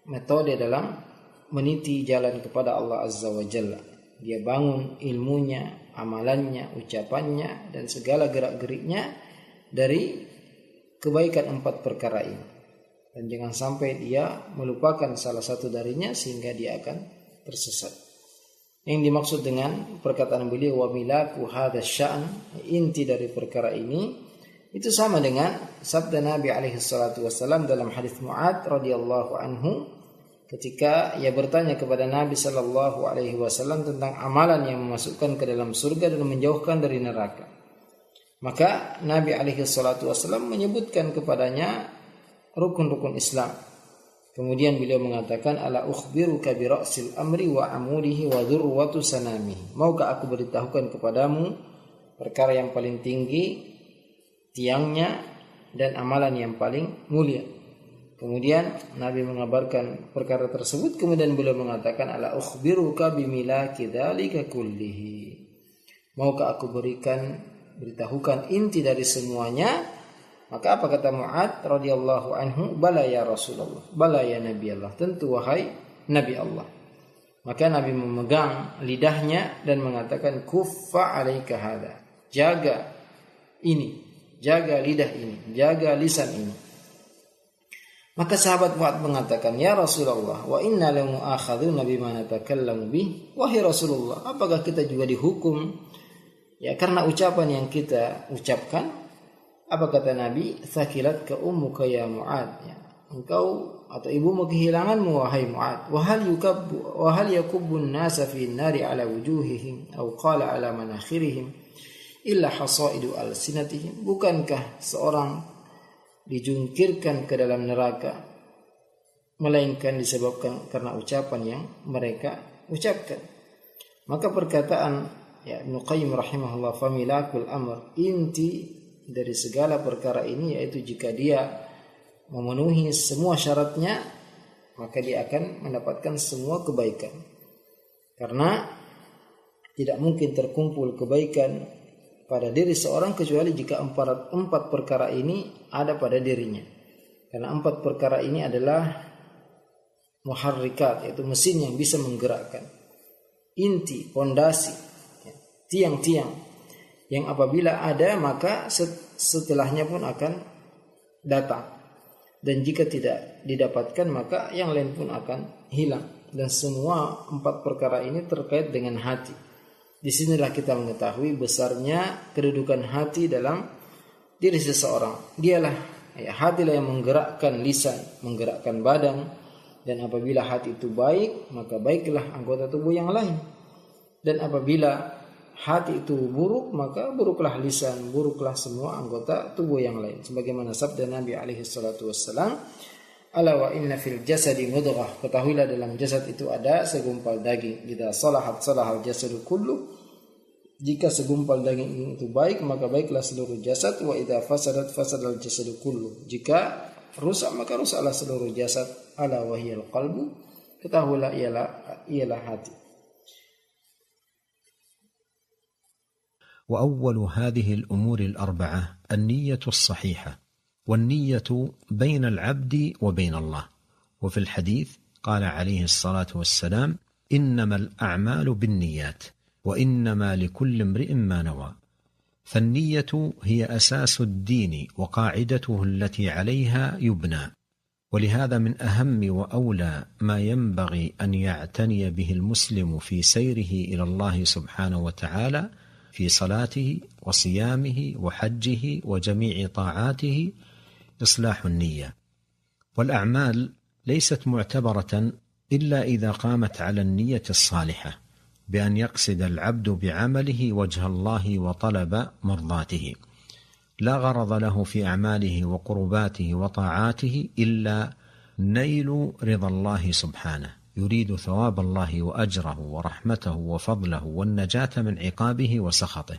metode dalam meniti jalan kepada Allah Azza wa Jalla. Dia bangun ilmunya, amalannya, ucapannya, dan segala gerak-geriknya dari kebaikan 4 perkara ini. Dan jangan sampai dia melupakan salah satu darinya sehingga dia akan tersesat. Yang dimaksud dengan perkataan beliau wa milaku hadza sya'n, inti dari perkara ini Itu sama dengan sabda Nabi alaihi salatu wasallam dalam hadis Mu'adz radhiyallahu anhu ketika ia bertanya kepada Nabi sallallahu alaihi wasallam tentang amalan yang memasukkan ke dalam surga dan menjauhkan dari neraka. Maka Nabi alaihi salatu wasallam menyebutkan kepadanya rukun-rukun Islam. Kemudian beliau mengatakan, ala ukhbiruka bi ra'sil amri wa amudihi wa dhurwatu sanamihi. Maukah aku beritahukan kepadamu perkara yang paling tinggi, tiangnya, dan amalan yang paling mulia. Kemudian Nabi mengabarkan perkara tersebut. Kemudian beliau mengatakan, ala ukhbiruka bimilaki dzalika kullihi. Maukah aku beritahukan inti dari semuanya? Maka apa kata Mu'adz radhiyallahu anhu? Bala ya Rasulullah, bala ya Nabi Allah, tentu wahai Nabi Allah. Maka Nabi memegang lidahnya dan mengatakan, kuffa alaika hada. Jaga ini, jaga lidah ini, jaga lisan ini. Maka sahabat Mu'adz mengatakan, ya Rasulullah, wa inna la mu'akhadzuna bima natakallamu bih. Wahai Rasulullah, apakah kita juga dihukum ya karena ucapan yang kita ucapkan? Apa kata Nabi? Thakilat ka ummuka ya Mu'adz. Ya, engkau atau ibumu kehilanganmu wahai Mu'adz. Wa hal yakubbun nasa fi nari ala wujuhihim aw qala ala manakhirihim illa hasaidu alsinatihim. Bukankah seorang dijungkirkan ke dalam neraka melainkan disebabkan karena ucapan yang mereka ucapkan? Maka perkataan ya Ibnu Qayyim rahimahullah, familakul amr, inti dari segala perkara ini yaitu jika dia memenuhi semua syaratnya maka dia akan mendapatkan semua kebaikan. Karena tidak mungkin terkumpul kebaikan pada diri seorang kecuali jika empat perkara ini ada pada dirinya. Karena empat perkara ini adalah muharrikat, yaitu mesin yang bisa menggerakkan, inti, pondasi, tiang-tiang yang apabila ada maka setelahnya pun akan datang, dan jika tidak didapatkan maka yang lain pun akan hilang. Dan semua empat perkara ini terkait dengan hati. Disinilah kita mengetahui besarnya kedudukan hati dalam diri seseorang. Dialah ya, hatilah yang menggerakkan lisan, menggerakkan badan, dan apabila hati itu baik maka baiklah anggota tubuh yang lain, dan apabila hati itu buruk maka buruklah lisan, buruklah semua anggota tubuh yang lain. Sebagaimana sabda Nabi alaihi salatu wassalam, ala wa inna fil jasadi mudghah, ketahuilah dalam jasad itu ada segumpal daging. Idza salahat salahal jasadu kullu, jika segumpal daging itu baik maka baiklah seluruh jasad. Wa idza fasadat fasadal jasadu kullu, jika rusak maka rusaklah seluruh jasad. Ala wa hiyal qalbu, ketahuilah ialah hati. وأول هذه الأمور الأربعة النية الصحيحة، والنية بين العبد وبين الله. وفي الحديث قال عليه الصلاة والسلام إنما الأعمال بالنيات وإنما لكل امرئ ما نوى. فالنية هي أساس الدين وقاعدته التي عليها يبنى، ولهذا من أهم وأولى ما ينبغي أن يعتني به المسلم في سيره إلى الله سبحانه وتعالى في صلاته وصيامه وحجه وجميع طاعاته إصلاح النية. والأعمال ليست معتبرة إلا إذا قامت على النية الصالحة، بأن يقصد العبد بعمله وجه الله وطلب مرضاته، لا غرض له في أعماله وقرباته وطاعاته إلا نيل رضا الله سبحانه، يريد ثواب الله وأجره ورحمته وفضله والنجاة من عقابه وسخطه.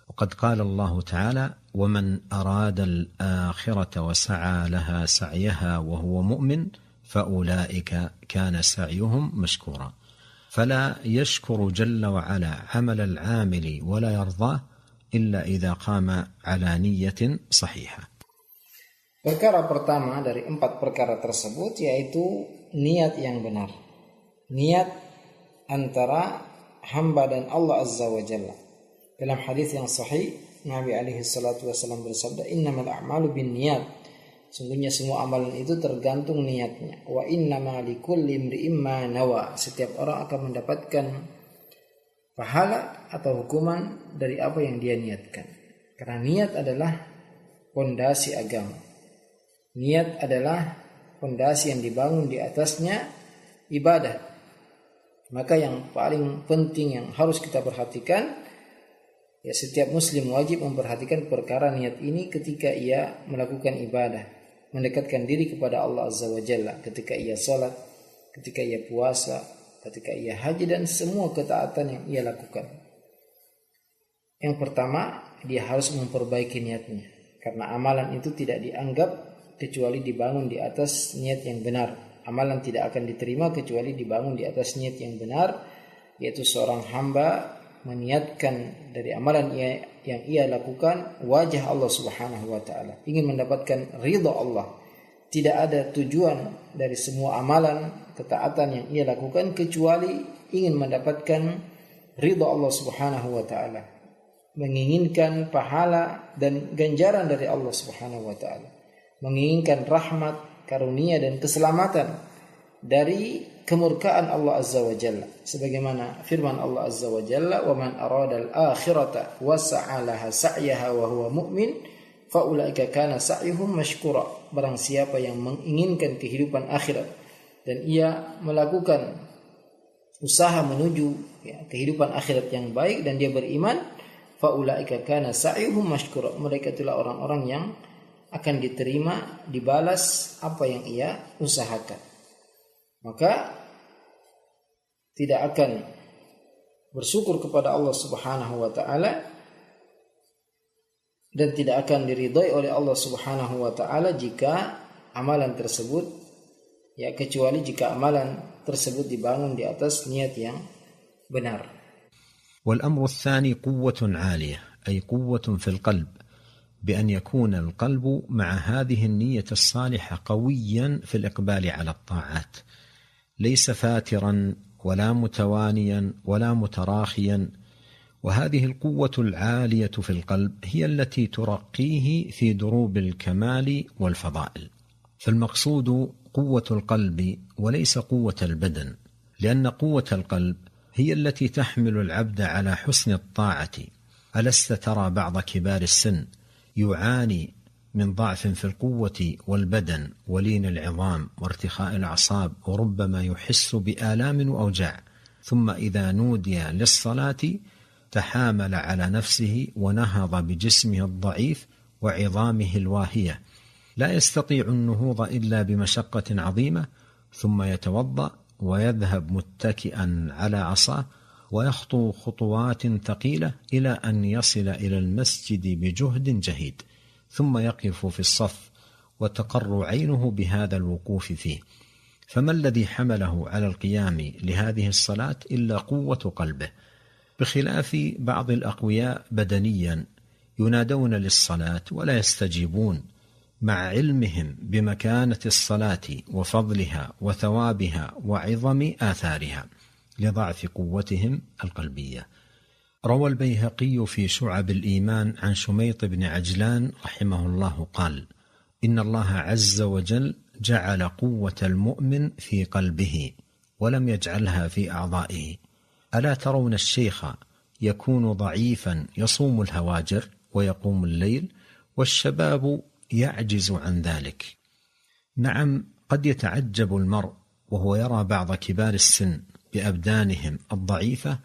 وقد قال الله تعالى ومن أراد الآخرة وسعى لها سعيها وهو مؤمن فأولئك كان سعيهم مشكورا. فلا يشكر جل وعلا عمل العامل ولا يرضاه إلا إذا قام على نية صحيحة. Perkara pertama dari empat perkara tersebut yaitu niat yang benar. Niat antara hamba dan Allah Azza wa Jalla. Dalam hadis yang sahih Nabi alaihi salatu wasallam bersabda, innamal a'malu binniyat, sungguhnya semua amalan itu tergantung niatnya. Wa innama likulli imri'in ma nawa, setiap orang akan mendapatkan pahala atau hukuman dari apa yang dia niatkan. Karena niat adalah pondasi agama. Niat adalah pondasi yang dibangun di atasnya ibadah. Maka yang paling penting yang harus kita perhatikan, ya setiap muslim wajib memperhatikan perkara niat ini ketika ia melakukan ibadah, mendekatkan diri kepada Allah Azza wa Jalla, ketika ia salat, ketika ia puasa, ketika ia haji, dan semua ketaatan yang ia lakukan. Yang pertama, dia harus memperbaiki niatnya, karena amalan itu tidak dianggap kecuali dibangun di atas niat yang benar. Amalan tidak akan diterima kecuali dibangun di atas niat yang benar, yaitu seorang hamba meniatkan dari amalan yang ia lakukan wajah Allah Subhanahu wa taala, ingin mendapatkan ridha Allah. Tidak ada tujuan dari semua amalan ketaatan yang ia lakukan kecuali ingin mendapatkan ridha Allah Subhanahu wa taala, menginginkan pahala dan ganjaran dari Allah Subhanahu wa taala, menginginkan rahmat, karunia dan keselamatan dari kemurkaan Allah Azza wa Jalla, sebagaimana firman Allah Azza wa Jalla, "Wa man arada al-akhirata wa sa'a laha sa'yaha wa huwa mu'min fa ulaika kana sa'yuhum mashkura." Barang siapa yang menginginkan kehidupan akhirat dan ia melakukan usaha menuju kehidupan akhirat yang baik dan dia beriman, fa ulaika kana sa'yuhum mashkura. Mereka itulah orang-orang yang akan diterima, dibalas apa yang ia usahakan. Maka tidak akan bersyukur kepada Allah Subhanahu wa taala dan tidak akan diridhai oleh Allah Subhanahu wa taala jika amalan tersebut, ya kecuali jika amalan tersebut dibangun di atas niat yang benar. والأمر الثاني قوة عالية، أي قوة في القلب، بأن يكون القلب مع هذه النية الصالحة قويا في الإقبال على الطاعات، ليس فاترا ولا متوانيا ولا متراخيا. وهذه القوة العالية في القلب هي التي ترقيه في دروب الكمال والفضائل. فالمقصود قوة القلب وليس قوة البدن، لأن قوة القلب هي التي تحمل العبد على حسن الطاعة. ألست ترى بعض كبار السن يعاني من ضعف في القوة والبدن ولين العظام وارتخاء الأعصاب، وربما يحس بآلام وأوجاع، ثم إذا نودي للصلاة تحامل على نفسه ونهض بجسمه الضعيف وعظامه الواهية، لا يستطيع النهوض إلا بمشقة عظيمة، ثم يتوضأ ويذهب متكئا على عصاه ويخطو خطوات ثقيلة إلى أن يصل إلى المسجد بجهد جهيد، ثم يقف في الصف وتقر عينه بهذا الوقوف فيه. فما الذي حمله على القيام لهذه الصلاة إلا قوة قلبه، بخلاف بعض الأقوياء بدنيا ينادون للصلاة ولا يستجيبون، مع علمهم بمكانة الصلاة وفضلها وثوابها وعظم آثارها لضعف قوتهم القلبية. روى البيهقي في شعب الإيمان عن شميط بن عجلان رحمه الله قال: إن الله عز وجل جعل قوة المؤمن في قلبه ولم يجعلها في أعضائه. ألا ترون الشيخ يكون ضعيفا يصوم الهواجر ويقوم الليل، والشباب يعجز عن ذلك. نعم، قد يتعجب المرء وهو يرى بعض كبار السن بأبدانهم الضعيفة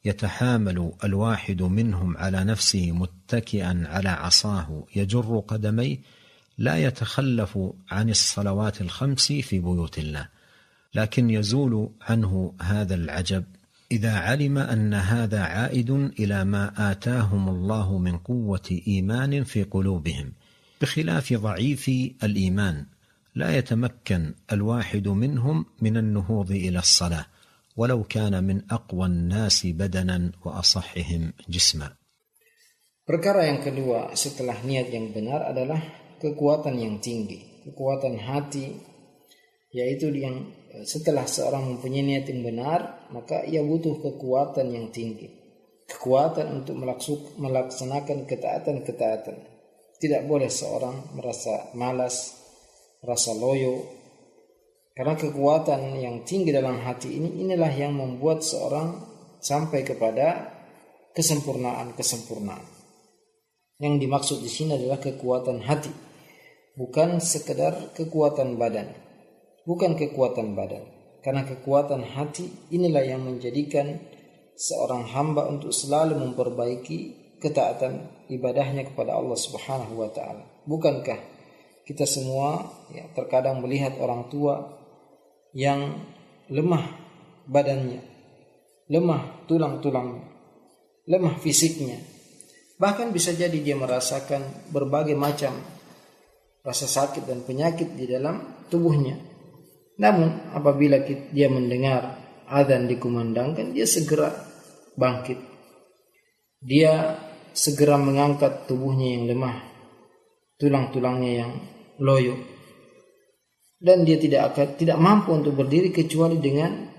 يتحامل الواحد منهم على نفسه متكئا على عصاه يجر قدميه، لا يتخلف عن الصلوات الخمس في بيوت الله، لكن يزول عنه هذا العجب إذا علم أن هذا عائد إلى ما آتاهم الله من قوة إيمان في قلوبهم، بخلاف ضعيف الإيمان لا يتمكن الواحد منهم من النهوض إلى الصلاة ولو كان من أقوى الناس بدنا وأصحهم جسما. Perkara yang kedua setelah niat yang benar adalah kekuatan yang tinggi, kekuatan hati, yaitu yang setelah seorang mempunyai niat yang benar, maka ia butuh kekuatan yang tinggi, kekuatan untuk melaksanakan ketaatan-ketaatan. Tidak boleh seorang merasa malas, merasa loyo, karena kekuatan yang tinggi dalam hati inilah yang membuat seorang sampai kepada kesempurnaan. Yang dimaksud di sini adalah kekuatan hati, bukan sekedar kekuatan badan. Bukan kekuatan badan. Karena kekuatan hati inilah yang menjadikan seorang hamba untuk selalu memperbaiki ketaatan ibadahnya kepada Allah Subhanahu wa taala. Bukankah kita semua terkadang melihat orang tua yang lemah badannya, lemah tulang-tulangnya, lemah fisiknya. Bahkan bisa jadi dia merasakan berbagai macam rasa sakit dan penyakit di dalam tubuhnya. Namun apabila dia mendengar azan dikumandangkan, dia segera bangkit. Dia segera mengangkat tubuhnya yang lemah, tulang-tulangnya yang loyo. Dan dia tidak mampu untuk berdiri kecuali dengan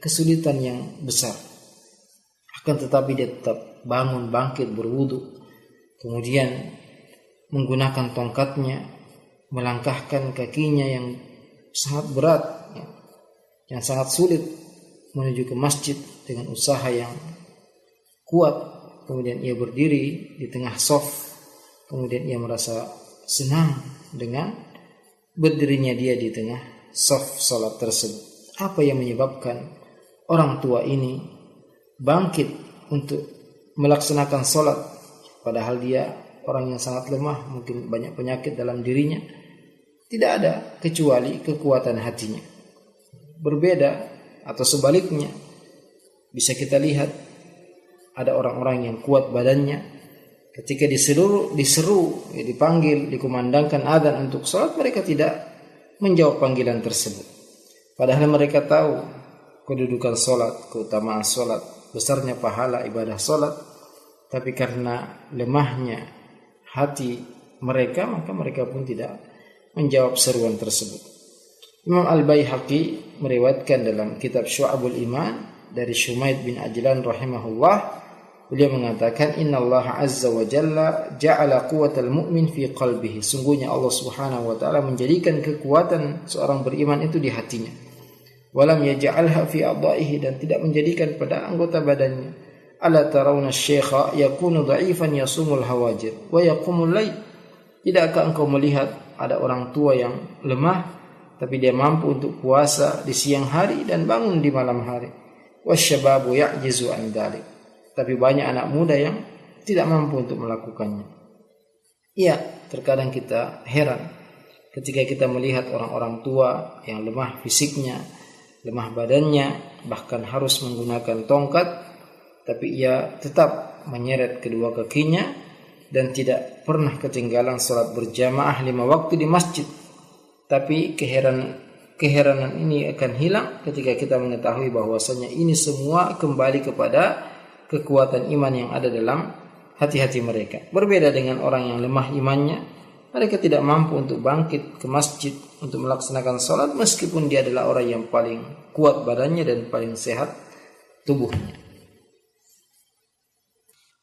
kesulitan yang besar. Akan tetapi dia tetap bangun, bangkit, berwudu, kemudian menggunakan tongkatnya, melangkahkan kakinya yang sangat berat, yang sangat sulit menuju ke masjid dengan usaha yang kuat. Kemudian ia berdiri di tengah shaf, kemudian ia merasa senang dengan berdirinya dia di tengah shaf salat tersebut. Apa yang menyebabkan orang tua ini bangkit untuk melaksanakan salat, padahal dia orang yang sangat lemah, mungkin banyak penyakit dalam dirinya? Tidak ada kecuali kekuatan hatinya. Berbeda atau sebaliknya, bisa kita lihat ada orang-orang yang kuat badannya, ketika diseru, dipanggil, dikumandangkan azan untuk salat, mereka tidak menjawab panggilan tersebut. Padahal mereka tahu kedudukan salat, keutamaan salat, besarnya pahala ibadah salat, tapi karena lemahnya hati mereka, maka mereka pun tidak menjawab seruan tersebut. Imam Al-Baihaqi meriwayatkan dalam kitab Syu'abul Iman dari Shumaid bin Ajlan rahimahullah, beliau mengatakan, innallaha azza wa jalla ja'ala quwwatal mu'min fi qalbihi. Sungguhnya Allah Subhanahu wa taala menjadikan kekuatan seorang beriman itu di hatinya. Walam yaj'alha fi a'dha'ihi, dan tidak menjadikan pada anggota badannya. Ala tarawna asy-syaikha yakunu dha'ifan yasumul hawajir wa yaqumul layl. Tidakkah engkau melihat ada orang tua yang lemah tapi dia mampu untuk puasa di siang hari dan bangun di malam hari? Wasyababu ya'jizu an dzalik. Tapi banyak anak muda yang tidak mampu untuk melakukannya. Iya, terkadang kita heran ketika kita melihat orang-orang tua yang lemah fisiknya, lemah badannya, bahkan harus menggunakan tongkat, tapi ia tetap menyeret kedua kakinya dan tidak pernah ketinggalan salat berjamaah 5 waktu di masjid. Tapi keheranan ini akan hilang ketika kita mengetahui bahwasanya ini semua kembali kepada kekuatan iman yang ada dalam hati-hati mereka. Berbeda dengan orang yang lemah imannya, mereka tidak mampu untuk bangkit ke masjid untuk melaksanakan salat meskipun dia adalah orang yang paling kuat badannya dan paling sehat tubuhnya.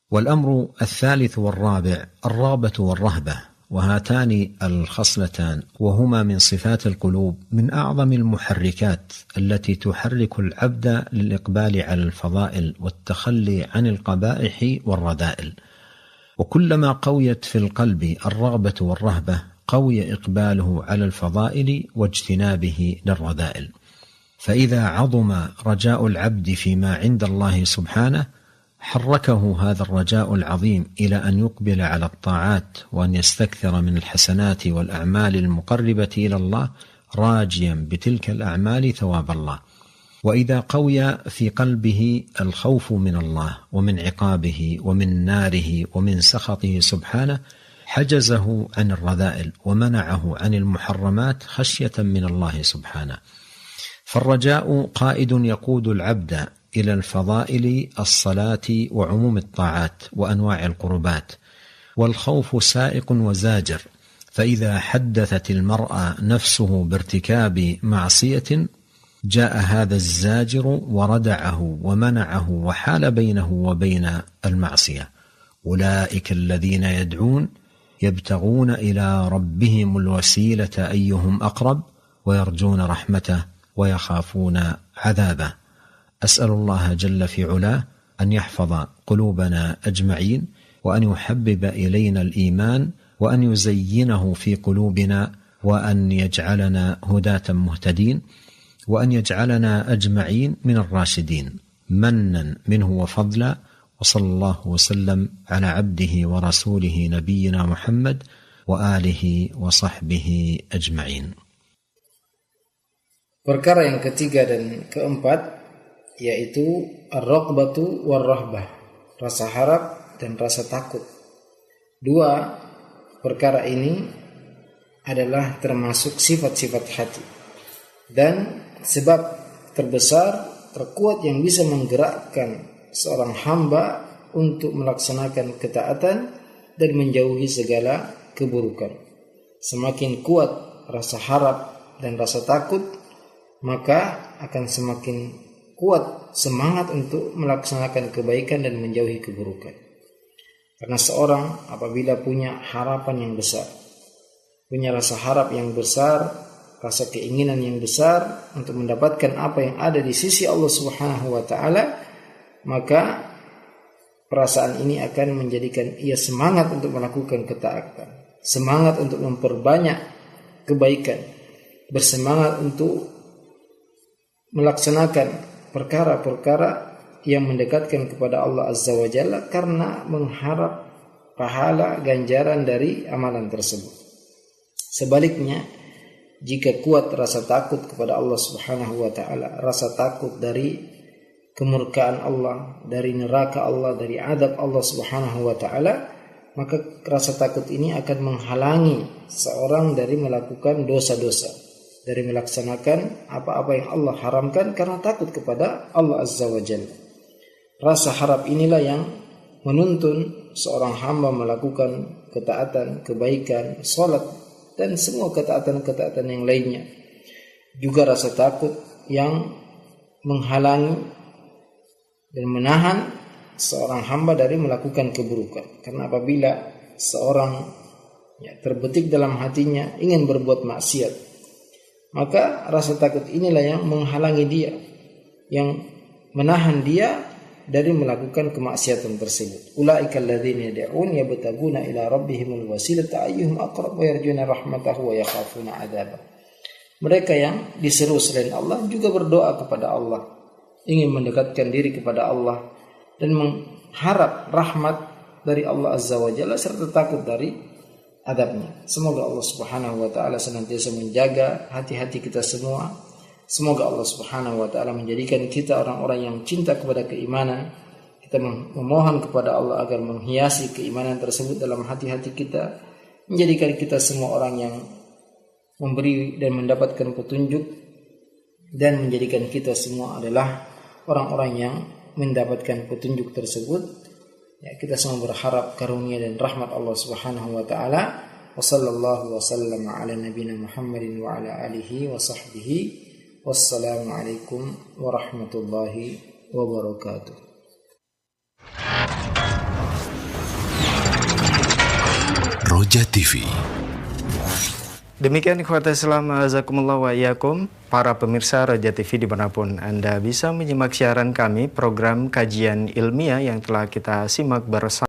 والأمر الثالث والرابع الرغبة والرهبة، وهاتان الخصلتان وهما من صفات القلوب من أعظم المحركات التي تحرك العبد للإقبال على الفضائل والتخلي عن القبائح والرذائل. وكلما قويت في القلب الرغبة والرهبة قوي إقباله على الفضائل واجتنابه للرذائل. فإذا عظم رجاء العبد فيما عند الله سبحانه حركه هذا الرجاء العظيم إلى أن يقبل على الطاعات وأن يستكثر من الحسنات والأعمال المقربة إلى الله راجيا بتلك الأعمال ثواب الله. وإذا قوي في قلبه الخوف من الله ومن عقابه ومن ناره ومن سخطه سبحانه حجزه عن الرذائل ومنعه عن المحرمات خشية من الله سبحانه. فالرجاء قائد يقود العبد إلى الفضائل الصلاة وعموم الطاعات وأنواع القربات، والخوف سائق وزاجر. فإذا حدثت المرأة نفسه بارتكاب معصية جاء هذا الزاجر وردعه ومنعه وحال بينه وبين المعصية. أولئك الذين يدعون يبتغون إلى ربهم الوسيلة أيهم أقرب ويرجون رحمته ويخافون عذابه. أسأل الله جل في علاه أن يحفظ قلوبنا أجمعين وأن يحبب إلينا الإيمان وأن يزينه في قلوبنا وأن يجعلنا هداة مهتدين وأن يجعلنا أجمعين من الراشدين منا منه وفضلا. وصلى الله وسلم على عبده ورسوله نبينا محمد وآله وصحبه أجمعين. Perkara yang ketiga dan keempat yaitu ar-raqbatu war-rahbah, rasa harap dan rasa takut. Dua perkara ini adalah termasuk sifat-sifat hati dan sebab terbesar terkuat yang bisa menggerakkan seorang hamba untuk melaksanakan ketaatan dan menjauhi segala keburukan. Semakin kuat rasa harap dan rasa takut, maka akan semakin kuat semangat untuk melaksanakan kebaikan dan menjauhi keburukan. Karena seorang apabila punya harapan yang besar, punya rasa harap yang besar, rasa keinginan yang besar untuk mendapatkan apa yang ada di sisi Allah Subhanahu wa taala, maka perasaan ini akan menjadikan ia semangat untuk melakukan ketaatan, semangat untuk memperbanyak kebaikan, bersemangat untuk melaksanakan perkara-perkara yang mendekatkan kepada Allah Azza wa Jalla karena mengharap pahala ganjaran dari amalan tersebut. Sebaliknya, jika kuat rasa takut kepada Allah Subhanahu wa taala, rasa takut dari kemurkaan Allah, dari neraka Allah, dari azab Allah Subhanahu wa taala, maka rasa takut ini akan menghalangi seorang dari melakukan dosa-dosa, dari melaksanakan apa-apa yang Allah haramkan karena takut kepada Allah Azza wa Jalla. Rasa harap inilah yang menuntun seorang hamba melakukan ketaatan, kebaikan, salat dan semua ketaatan-ketaatan yang lainnya. Juga rasa takut yang menghalangi dan menahan seorang hamba dari melakukan keburukan. Karena apabila seorang terbetik dalam hatinya ingin berbuat maksiat, maka rasa takut inilah yang menghalangi dia, yang menahan dia dari melakukan kemaksiatan tersebut. Ulaika alladzina yad'un yabtaguna ila rabbihimul wasilata ayyuhum aqrab wa yarjuna rahmatahu wa yakhafuna 'adzabah. Mereka yang diseru selain Allah juga berdoa kepada Allah, ingin mendekatkan diri kepada Allah dan mengharap rahmat dari Allah Azza wa Jalla serta takut dari adabnya. Semoga Allah Subhanahu wa taala senantiasa menjaga hati-hati kita semua. Semoga Allah Subhanahu wa taala menjadikan kita orang-orang yang cinta kepada keimanan. Kita memohon kepada Allah agar menghiasi keimanan tersebut dalam hati-hati kita, menjadikan kita semua orang yang memberi dan mendapatkan petunjuk, dan menjadikan kita semua adalah orang-orang yang mendapatkan petunjuk tersebut. Ya, kita semua berharap karunia dan rahmat Allah Subhanahu wa taala. Wa sallallahu wa sallam ala nabiyyina Muhammadin wa ala alihi wa sahbihi. Wassalamualaikum warahmatullahi wabarakatuh. Roja TV. Demikian ikhwata Islam azakumullah wa iyyakum, para pemirsa Roja TV dimanapun Anda bisa menyimak siaran kami, program kajian ilmiah yang telah kita simak bersama.